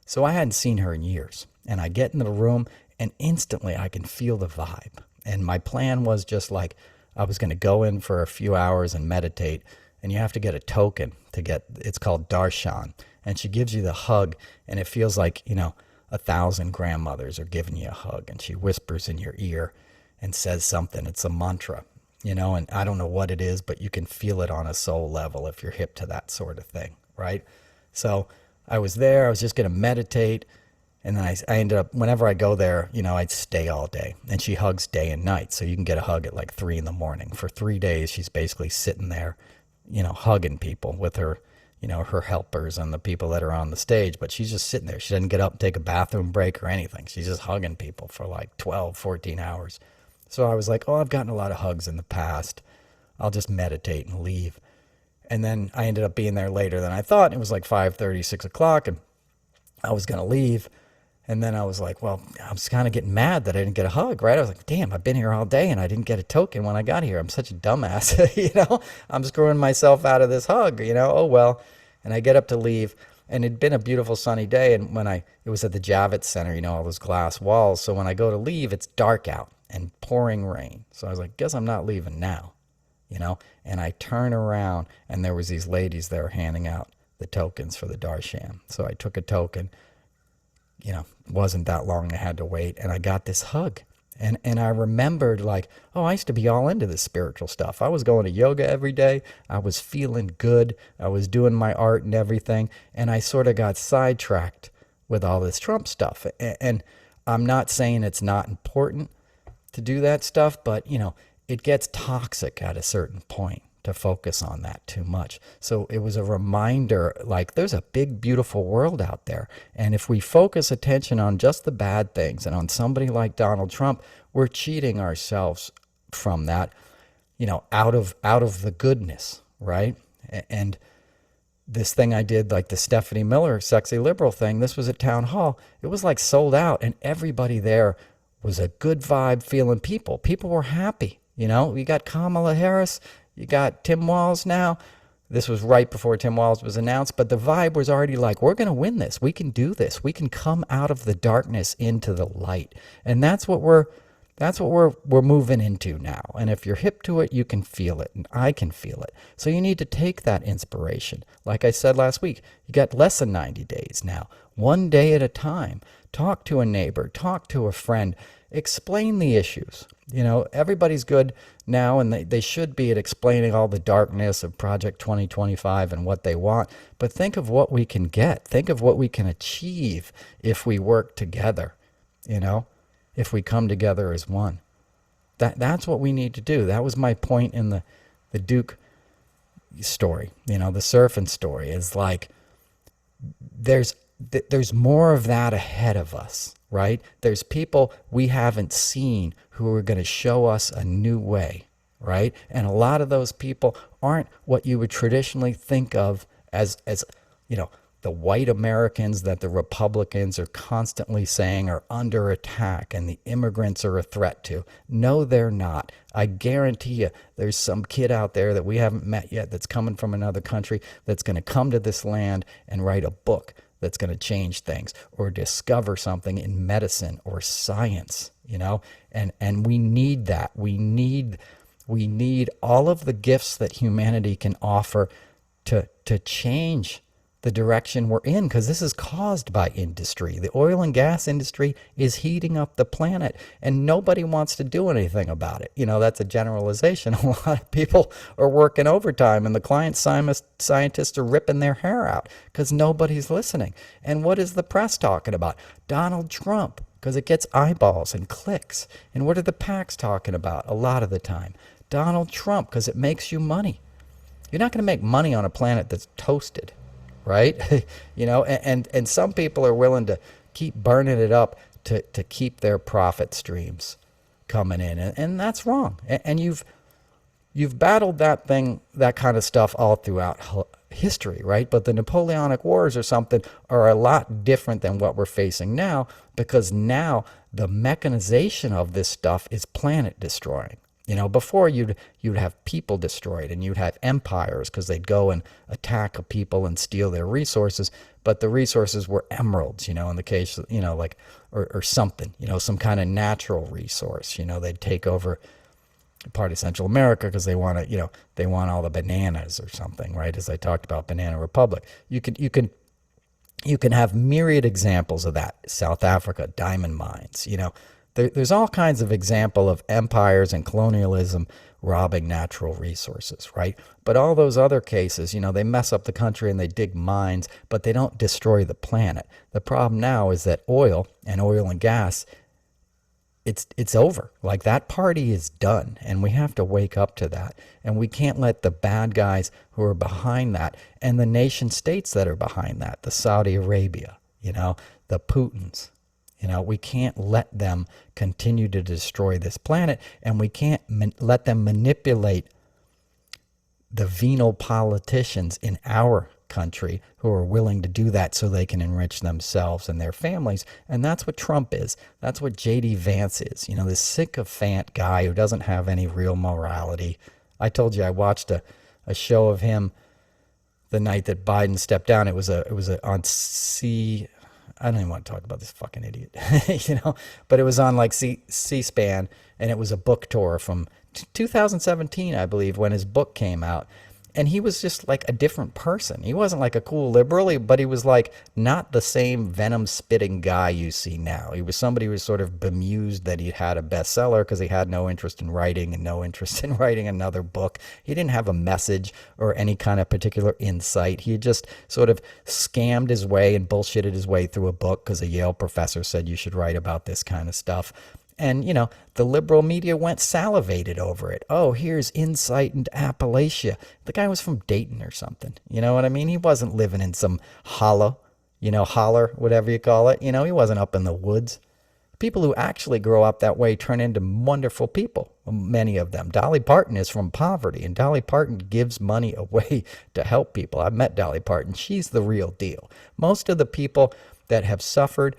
So I hadn't seen her in years. And I get in the room, and instantly I can feel the vibe. And my plan was just I was going to go in for a few hours and meditate. And you have to get a token to get, it's called darshan. And she gives you the hug. And it feels like, 1,000 grandmothers are giving you a hug. And she whispers in your ear and says something. It's a mantra, and I don't know what it is, but you can feel it on a soul level if you're hip to that sort of thing, right? So I was there. I was just going to meditate. And then I ended up, whenever I go there, I'd stay all day. And she hugs day and night. So you can get a hug at 3 a.m. For 3 days, she's basically sitting there, hugging people with her, her helpers and the people that are on the stage. But she's just sitting there. She doesn't get up and take a bathroom break or anything. She's just hugging people for 12, 14 hours. So I was like, I've gotten a lot of hugs in the past. I'll just meditate and leave. And then I ended up being there later than I thought. It was 5:30, 6 o'clock, and I was going to leave. And then I was like, I was kind of getting mad that I didn't get a hug, right? I was like, damn, I've been here all day and I didn't get a token when I got here. I'm such a dumbass, I'm screwing myself out of this hug, oh well. And I get up to leave, and it'd been a beautiful sunny day. And it was at the Javits Center, all those glass walls. So when I go to leave, it's dark out and pouring rain. So I was like, guess I'm not leaving now, And I turn around, and there was these ladies that were handing out the tokens for the darshan. So I took a token. Wasn't that long I had to wait, and I got this hug. And I remembered, like, oh, I used to be all into this spiritual stuff. I was going to yoga every day. I was feeling good. I was doing my art and everything. And I sort of got sidetracked with all this Trump stuff. And I'm not saying it's not important to do that stuff, but, it gets toxic at a certain point to focus on that too much. So it was a reminder, like, there's a big, beautiful world out there. And if we focus attention on just the bad things and on somebody like Donald Trump, we're cheating ourselves from that, out of the goodness, right? And this thing I did, like the Stephanie Miller Sexy Liberal thing, this was at Town Hall. It was like sold out, and everybody there was a good vibe feeling people. People were happy. We got Kamala Harris. You got Tim Walz now. This was right before Tim Walz was announced, but the vibe was already like, we're going to win this. We can do this. We can come out of the darkness into the light. And that's what we're moving into now. And if you're hip to it, you can feel it, and I can feel it. So you need to take that inspiration. Like I said last week, you got less than 90 days now. One day at a time. Talk to a neighbor, talk to a friend, explain the issues. Everybody's good now, and they should be at explaining all the darkness of Project 2025 and what they want. But think of what we can get. Think of what we can achieve if we work together, if we come together as one. That's what we need to do. That was my point in the Duke story, the surfing story. Is like, there's more of that ahead of us, right? There's people we haven't seen who are going to show us a new way, right? And a lot of those people aren't what you would traditionally think of as the white Americans that the Republicans are constantly saying are under attack and the immigrants are a threat to. No, they're not. I guarantee you there's some kid out there that we haven't met yet that's coming from another country that's going to come to this land and write a book that's going to change things or discover something in medicine or science, and we need that. We need all of the gifts that humanity can offer to change the direction we're in, because this is caused by industry. The oil and gas industry is heating up the planet, and nobody wants to do anything about it. That's a generalization. A lot of people are working overtime, and the client scientists are ripping their hair out because nobody's listening. And what is the press talking about? Donald Trump, because it gets eyeballs and clicks. And what are the PACs talking about a lot of the time? Donald Trump, because it makes you money. You're not going to make money on a planet that's toasted, right? And some people are willing to keep burning it up to keep their profit streams coming in, and that's wrong. And you've battled that kind of stuff all throughout history, right? But the Napoleonic Wars or something are a lot different than what we're facing now, because now the mechanization of this stuff is planet destroying. Before you'd have people destroyed, and you'd have empires because they'd go and attack a people and steal their resources. But the resources were emeralds, in the case, like, or something, some kind of natural resource. They'd take over part of Central America because they want to, they want all the bananas or something, right? As I talked about Banana Republic, you can have myriad examples of that. South Africa, diamond mines, There's all kinds of example of empires and colonialism robbing natural resources, right? But all those other cases, they mess up the country and they dig mines, but they don't destroy the planet. The problem now is that oil and gas, it's over. Like, that party is done, and we have to wake up to that. And we can't let the bad guys who are behind that, and the nation states that are behind that, the Saudi Arabia, the Putins, we can't let them continue to destroy this planet, and we can't let them manipulate the venal politicians in our country who are willing to do that so they can enrich themselves and their families. And that's what Trump is. That's what J.D. Vance is. This sycophant guy who doesn't have any real morality. I told you I watched a show of him the night that Biden stepped down. It was on I don't even want to talk about this fucking idiot, but it was on like C-SPAN, and it was a book tour from 2017, I believe, when his book came out. And he was just like a different person. He wasn't like a cool liberal, but he was like not the same venom spitting guy you see now. He was somebody who was sort of bemused that he had a bestseller because he had no interest in writing and no interest in writing another book. He didn't have a message or any kind of particular insight. He just sort of scammed his way and bullshitted his way through a book because a Yale professor said you should write about this kind of stuff. And, the liberal media went salivated over it. Oh, here's insight into Appalachia. The guy was from Dayton or something. You know what I mean? He wasn't living in some holler, whatever you call it. He wasn't up in the woods. People who actually grow up that way turn into wonderful people, many of them. Dolly Parton is from poverty, and Dolly Parton gives money away to help people. I've met Dolly Parton. She's the real deal. Most of the people that have suffered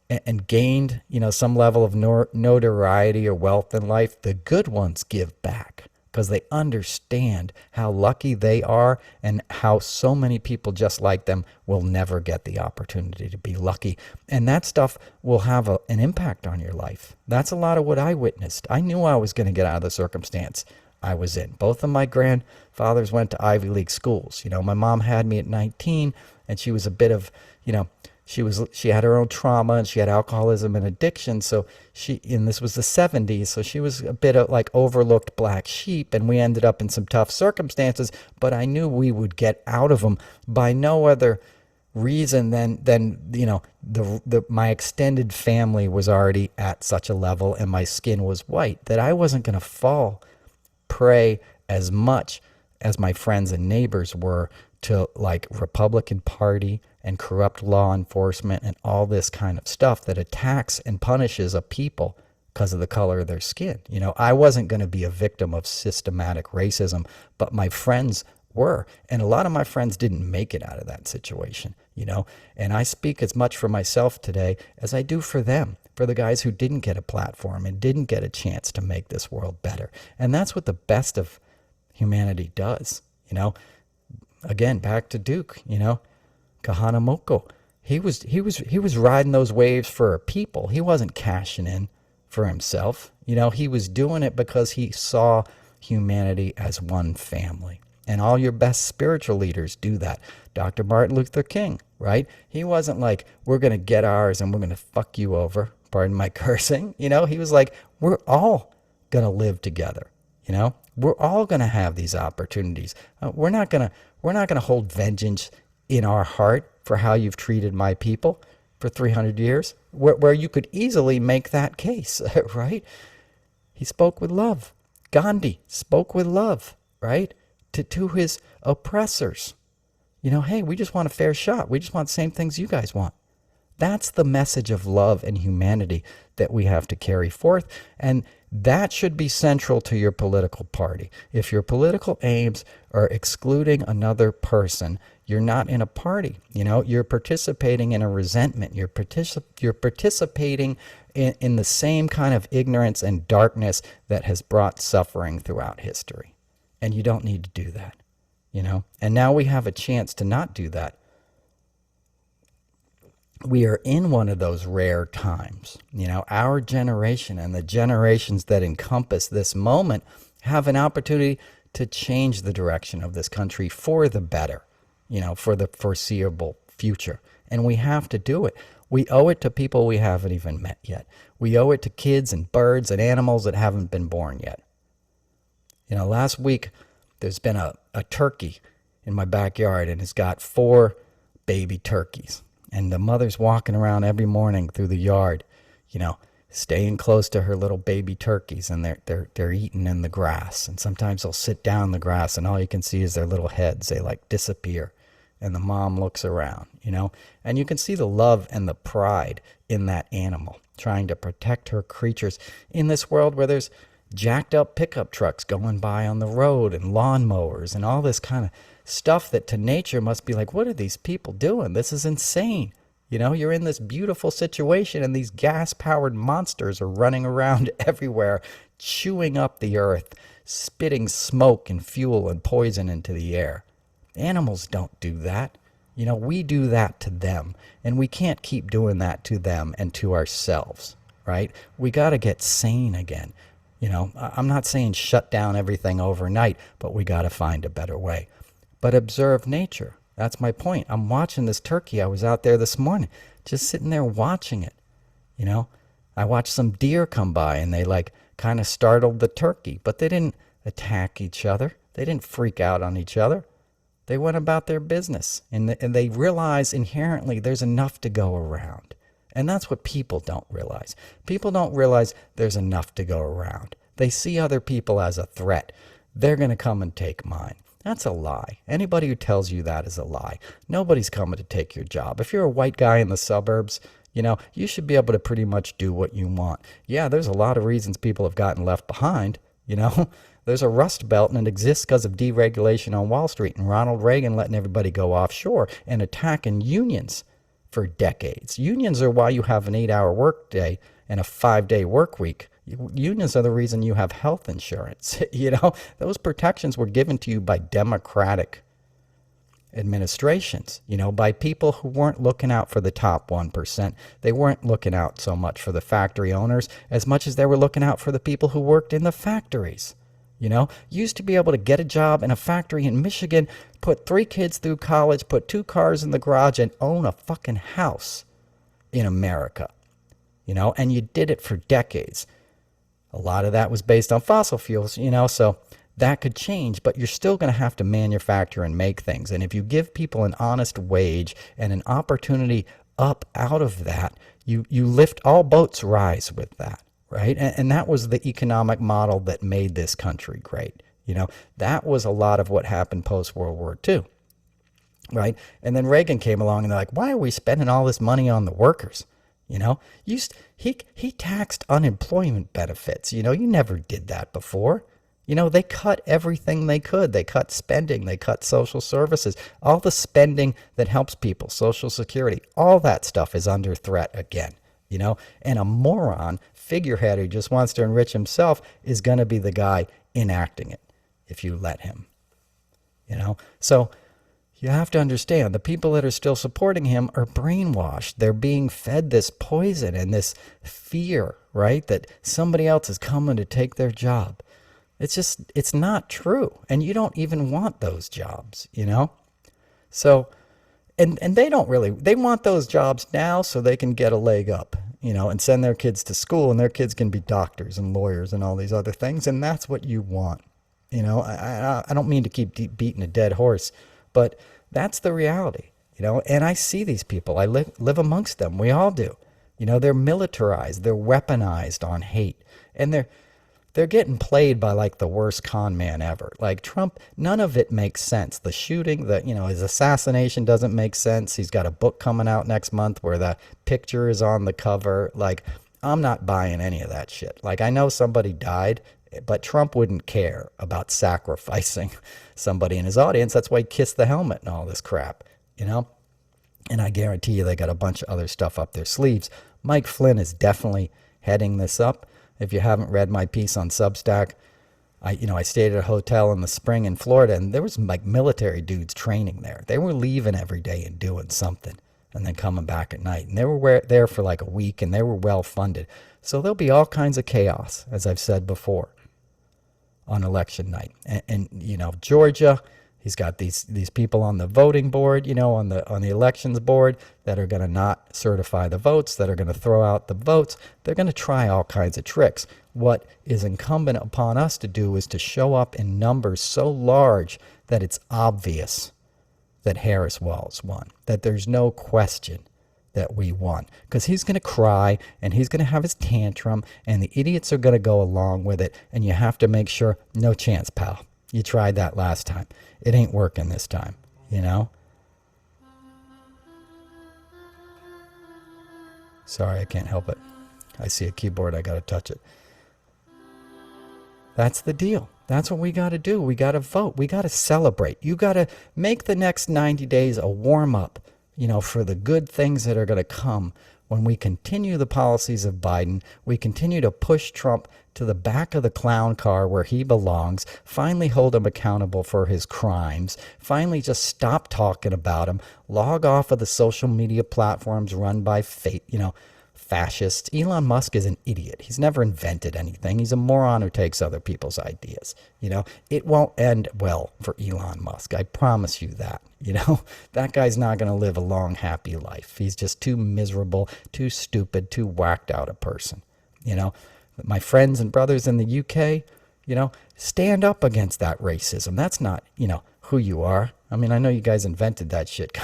and gained, some level of notoriety or wealth in life, the good ones give back because they understand how lucky they are and how so many people just like them will never get the opportunity to be lucky. And that stuff will have an impact on your life. That's a lot of what I witnessed. I knew I was going to get out of the circumstance I was in. Both of my grandfathers went to Ivy League schools. My mom had me at 19, and she was a bit of, she had her own trauma, and she had alcoholism and addiction. So and this was the 70s. So she was a bit of like overlooked black sheep, and we ended up in some tough circumstances, but I knew we would get out of them by no other reason than my extended family was already at such a level, and my skin was white, that I wasn't going to fall prey as much as my friends and neighbors were to like Republican Party and corrupt law enforcement and all this kind of stuff that attacks and punishes a people because of the color of their skin. I wasn't going to be a victim of systematic racism, but my friends were. And a lot of my friends didn't make it out of that situation, And I speak as much for myself today as I do for them, for the guys who didn't get a platform and didn't get a chance to make this world better. And that's what the best of humanity does, Again, back to Duke, Kahanamoku. He was riding those waves for a people. He wasn't cashing in for himself. He was doing it because he saw humanity as one family. And all your best spiritual leaders do that. Dr. Martin Luther King, right? He wasn't like, we're going to get ours and we're going to fuck you over. Pardon my cursing. He was like, we're all going to live together. We're all going to have these opportunities. We're not going to hold vengeance in our heart for how you've treated my people for 300 years, where you could easily make that case, right? He spoke with love. Gandhi spoke with love, right? To his oppressors. Hey, we just want a fair shot. We just want the same things you guys want. That's the message of love and humanity that we have to carry forth. And that should be central to your political party. If your political aims are excluding another person, you're not in a party. You're participating in a resentment. You're participating in the same kind of ignorance and darkness that has brought suffering throughout history. And you don't need to do that, And now we have a chance to not do that. We are in one of those rare times. Our generation and the generations that encompass this moment have an opportunity to change the direction of this country for the better, for the foreseeable future. And we have to do it. We owe it to people we haven't even met yet. We owe it to kids and birds and animals that haven't been born yet. Last week, there's been a turkey in my backyard, and it's got 4 baby turkeys. And the mother's walking around every morning through the yard, staying close to her little baby turkeys, and they're eating in the grass. And sometimes they'll sit down in the grass, and all you can see is their little heads. They like disappear, and the mom looks around, And you can see the love and the pride in that animal, trying to protect her creatures in this world where there's jacked up pickup trucks going by on the road and lawnmowers and all this kind of stuff that to nature must be like, what are these people doing? This is insane. You're in this beautiful situation, and these gas-powered monsters are running around everywhere, chewing up the earth, spitting smoke and fuel and poison into the air. Animals don't do that. You know, we do that to them, and we can't keep doing that to them and to ourselves, right? We got to get sane again. You know, I'm not saying shut down everything overnight, but we got to find a better way. But observe nature. That's my point. I'm watching this turkey. I was out there this morning, just sitting there watching it. You know, I watched some deer come by and they like kind of startled the turkey, but they didn't attack each other. They didn't freak out on each other. They went about their business, and they realize inherently there's enough to go around. And that's what people don't realize. People don't realize there's enough to go around. They see other people as a threat. They're going to come and take mine. That's a lie. Anybody who tells you that is a lie. Nobody's coming to take your job. If you're a white guy in the suburbs, you know, you should be able to pretty much do what you want. Yeah, there's a lot of reasons people have gotten left behind, you know. There's a rust belt, and it exists because of deregulation on Wall Street and Ronald Reagan letting everybody go offshore and attacking unions for decades. Unions are why you have an 8-hour workday and a 5-day work week. Unions are the reason you have health insurance. You know, those protections were given to you by democratic administrations, you know, by people who weren't looking out for the top 1%. They weren't looking out so much for the factory owners as much as they were looking out for the people who worked in the factories. You know, you used to be able to get a job in a factory in Michigan, put 3 kids through college, put 2 cars in the garage, and own a fucking house in America. You know, and you did it for decades. A lot of that was based on fossil fuels, you know, so that could change, but you're still going to have to manufacture and make things. And if you give people an honest wage and an opportunity up out of that, you lift, all boats rise with that. Right? And that was the economic model that made this country great. You know, that was a lot of what happened post-World War II. Right? And then Reagan came along and they're like, why are we spending all this money on the workers? You know, he taxed unemployment benefits. You know, you never did that before. You know, they cut everything they could. They cut spending. They cut social services. All the spending that helps people, Social Security, all that stuff is under threat again. You know, and a moron figurehead who just wants to enrich himself is going to be the guy enacting it if you let him. You know, so you have to understand the people that are still supporting him are brainwashed. They're being fed this poison and this fear, right, that somebody else is coming to take their job. It's not true. And you don't even want those jobs, you know. So And they don't really, they want those jobs now so they can get a leg up, you know, and send their kids to school, and their kids can be doctors and lawyers and all these other things. And that's what you want. You know, I don't mean to keep beating a dead horse, but that's the reality, you know, and I see these people. I live amongst them. We all do. You know, they're militarized. They're weaponized on hate. And they're getting played by like the worst con man ever. Like Trump, none of it makes sense. The shooting, his assassination doesn't make sense. He's got a book coming out next month where the picture is on the cover. Like, I'm not buying any of that shit. Like, I know somebody died, but Trump wouldn't care about sacrificing somebody in his audience. That's why he kissed the helmet and all this crap, you know? And I guarantee you they got a bunch of other stuff up their sleeves. Mike Flynn is definitely heading this up. If you haven't read my piece on Substack, I stayed at a hotel in the spring in Florida, and there was like military dudes training there. They were leaving every day and doing something and then coming back at night. And they were there for like a week, and they were well funded. So there'll be all kinds of chaos, as I've said before, on election night. And Georgia, he's got these people on the voting board, on the elections board that are going to not certify the votes, that are going to throw out the votes. They're going to try all kinds of tricks. What is incumbent upon us to do is to show up in numbers so large that it's obvious that Harris Walz won, that there's no question that we won, because he's going to cry and he's going to have his tantrum and the idiots are going to go along with it. And you have to make sure, no chance, pal. You tried that last time. It ain't working this time, Sorry, I can't help it. I see a keyboard, I got to touch it. That's the deal. That's what we got to do. We got to vote. We got to celebrate. You got to make the next 90 days a warm-up, for the good things that are going to come when we continue the policies of Biden, we continue to push Trump to the back of the clown car where he belongs, finally hold him accountable for his crimes, finally just stop talking about him, log off of the social media platforms run by fascists. Elon Musk is an idiot. He's never invented anything. He's a moron who takes other people's ideas. It won't end well for Elon Musk. I promise you that. That guy's not going to live a long, happy life. He's just too miserable, too stupid, too whacked out a person. My friends and brothers in the UK, stand up against that racism. That's not, who you are. I mean, I know you guys invented that shit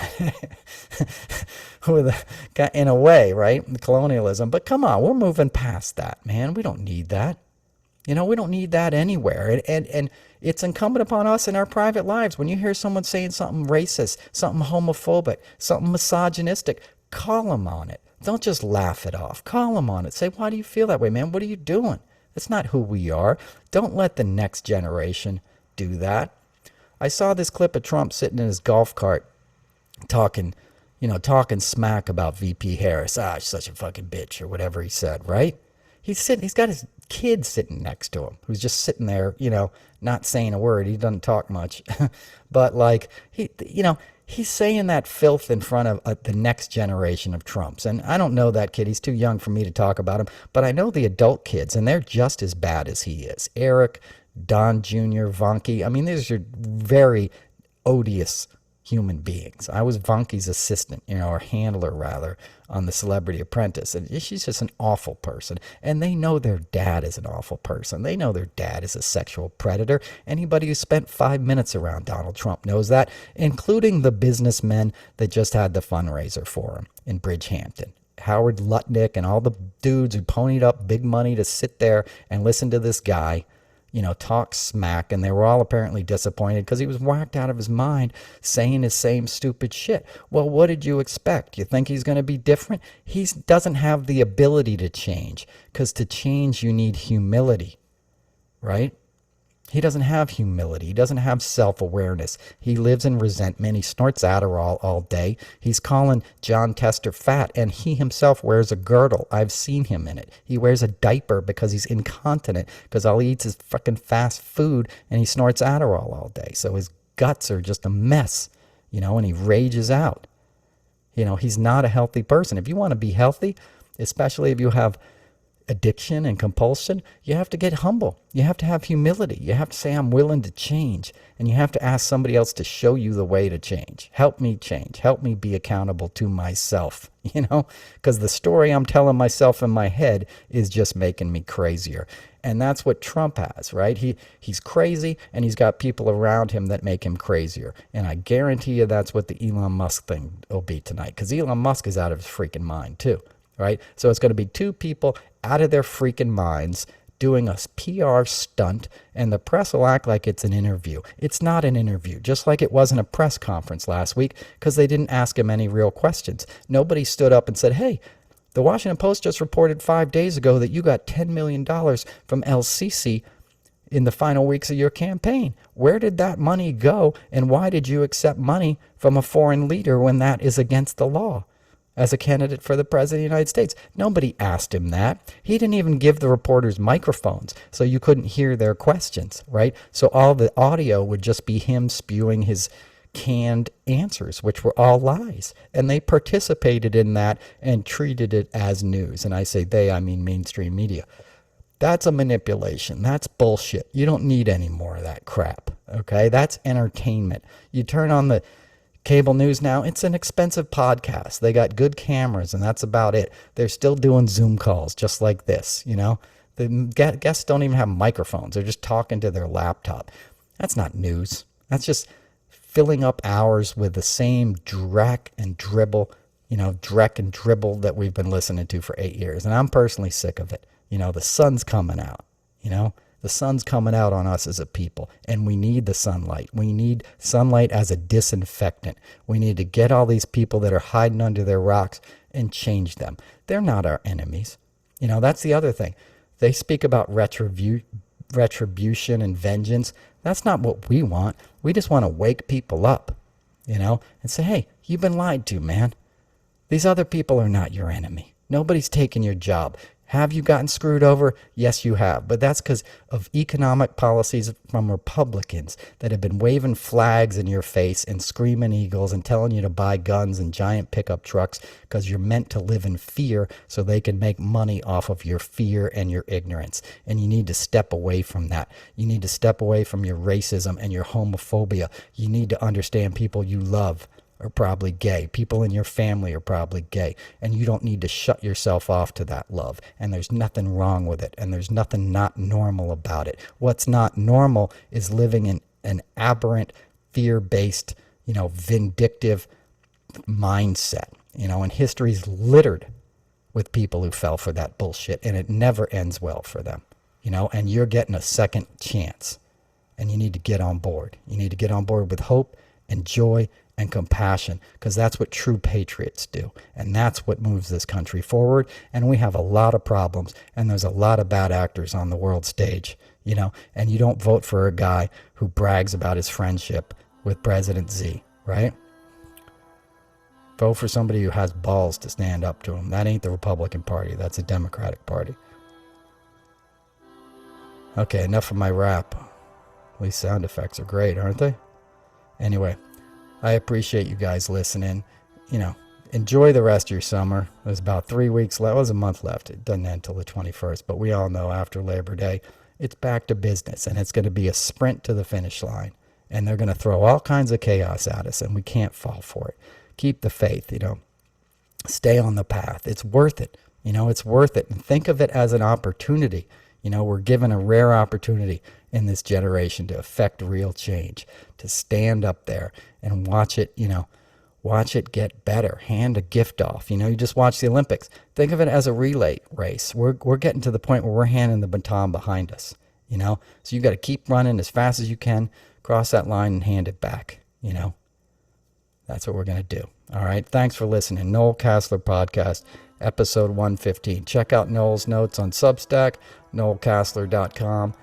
in a way, right? Colonialism. But come on, we're moving past that, man. We don't need that. We don't need that anywhere. And it's incumbent upon us in our private lives. When you hear someone saying something racist, something homophobic, something misogynistic, call them on it. Don't just laugh it off. Call them on it. Say, why do you feel that way, man? What are you doing? That's not who we are. Don't let the next generation do that. I saw this clip of Trump sitting in his golf cart talking smack about VP Harris. She's such a fucking bitch, or whatever he said, right? He's got his kid sitting next to him, who's just sitting there, not saying a word. He doesn't talk much. But he's saying that filth in front of the next generation of Trumps. And I don't know that kid. He's too young for me to talk about him. But I know the adult kids, and they're just as bad as he is. Eric, Don Jr., Vanki. I mean, these are very odious human beings. I was Vanki's assistant, or handler rather, on The Celebrity Apprentice. And she's just an awful person. And they know their dad is an awful person. They know their dad is a sexual predator. Anybody who spent 5 minutes around Donald Trump knows that, including the businessmen that just had the fundraiser for him in Bridgehampton. Howard Lutnick and all the dudes who ponied up big money to sit there and listen to this guy talk smack, and they were all apparently disappointed because he was whacked out of his mind saying his same stupid shit. Well, what did you expect? You think he's going to be different? He doesn't have the ability to change, because to change you need humility, right? He doesn't have humility. He doesn't have self-awareness. He lives in resentment. He snorts Adderall all day. He's calling John Tester fat, and he himself wears a girdle. I've seen him in it. He wears a diaper because he's incontinent, because all he eats is fucking fast food, and he snorts Adderall all day. So his guts are just a mess, and he rages out. He's not a healthy person. If you want to be healthy, especially if you have addiction and compulsion, you have to get humble. You have to have humility. You have to say, I'm willing to change. And you have to ask somebody else to show you the way to change. Help me change. Help me be accountable to myself, because the story I'm telling myself in my head is just making me crazier. And that's what Trump has, right? He's crazy, and he's got people around him that make him crazier. And I guarantee you that's what the Elon Musk thing will be tonight, because Elon Musk is out of his freaking mind too, right? So it's going to be two people out of their freaking minds doing a PR stunt, and the press will act like it's an interview. It's not an interview, just like it wasn't a press conference last week, because they didn't ask him any real questions. Nobody stood up and said, hey, the Washington Post just reported 5 days ago that you got $10 million from LCC in the final weeks of your campaign. Where did that money go, and why did you accept money from a foreign leader when that is against the law as a candidate for the president of the United States? Nobody asked him that. He didn't even give the reporters microphones, so you couldn't hear their questions, right? So all the audio would just be him spewing his canned answers, which were all lies. And they participated in that and treated it as news. And I say they, I mean mainstream media. That's a manipulation. That's bullshit. You don't need any more of that crap, okay? That's entertainment. You turn on the cable news now, it's an expensive podcast. They got good cameras, and that's about it. They're still doing Zoom calls just like this, The guests don't even have microphones. They're just talking to their laptop. That's not news. That's just filling up hours with the same dreck and dribble that we've been listening to for 8 years. And I'm personally sick of it. The sun's coming out, The sun's coming out on us as a people, and we need the sunlight. We need sunlight as a disinfectant. We need to get all these people that are hiding under their rocks and change them. They're not our enemies. That's the other thing. They speak about retribution and vengeance. That's not what we want. We just want to wake people up, and say, hey, you've been lied to, man. These other people are not your enemy. Nobody's taking your job. Have you gotten screwed over? Yes, you have. But that's because of economic policies from Republicans that have been waving flags in your face and screaming eagles and telling you to buy guns and giant pickup trucks because you're meant to live in fear so they can make money off of your fear and your ignorance. And you need to step away from that. You need to step away from your racism and your homophobia. You need to understand people you love are probably gay. People in your family are probably gay. And you don't need to shut yourself off to that love. And there's nothing wrong with it. And there's nothing not normal about it. What's not normal is living in an aberrant, fear-based, vindictive mindset. And history's littered with people who fell for that bullshit. And it never ends well for them. And you're getting a second chance. And you need to get on board. You need to get on board with hope and joy and compassion, because that's what true patriots do. And that's what moves this country forward. And we have a lot of problems, and there's a lot of bad actors on the world stage, and you don't vote for a guy who brags about his friendship with President Z, right? Vote for somebody who has balls to stand up to him. That ain't the Republican Party. That's a Democratic Party. Okay, enough of my rap. These sound effects are great, aren't they? Anyway, I appreciate you guys listening. Enjoy the rest of your summer. There's about 3 weeks left. It was a month left. It doesn't end until the 21st. But we all know after Labor Day, it's back to business. And it's going to be a sprint to the finish line. And they're going to throw all kinds of chaos at us. And we can't fall for it. Keep the faith, Stay on the path. It's worth it. It's worth it. And think of it as an opportunity. We're given a rare opportunity in this generation to affect real change, to stand up there and watch it, watch it get better, hand a gift off. You just watch the Olympics. Think of it as a relay race. We're getting to the point where we're handing the baton behind us, So you got to keep running as fast as you can, cross that line and hand it back, That's what we're going to do. All right. Thanks for listening. Noel Casler Podcast, episode 115. Check out Noel's notes on Substack, noelcasler.com.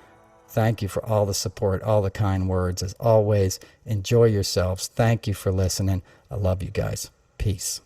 Thank you for all the support, all the kind words. As always, enjoy yourselves. Thank you for listening. I love you guys. Peace.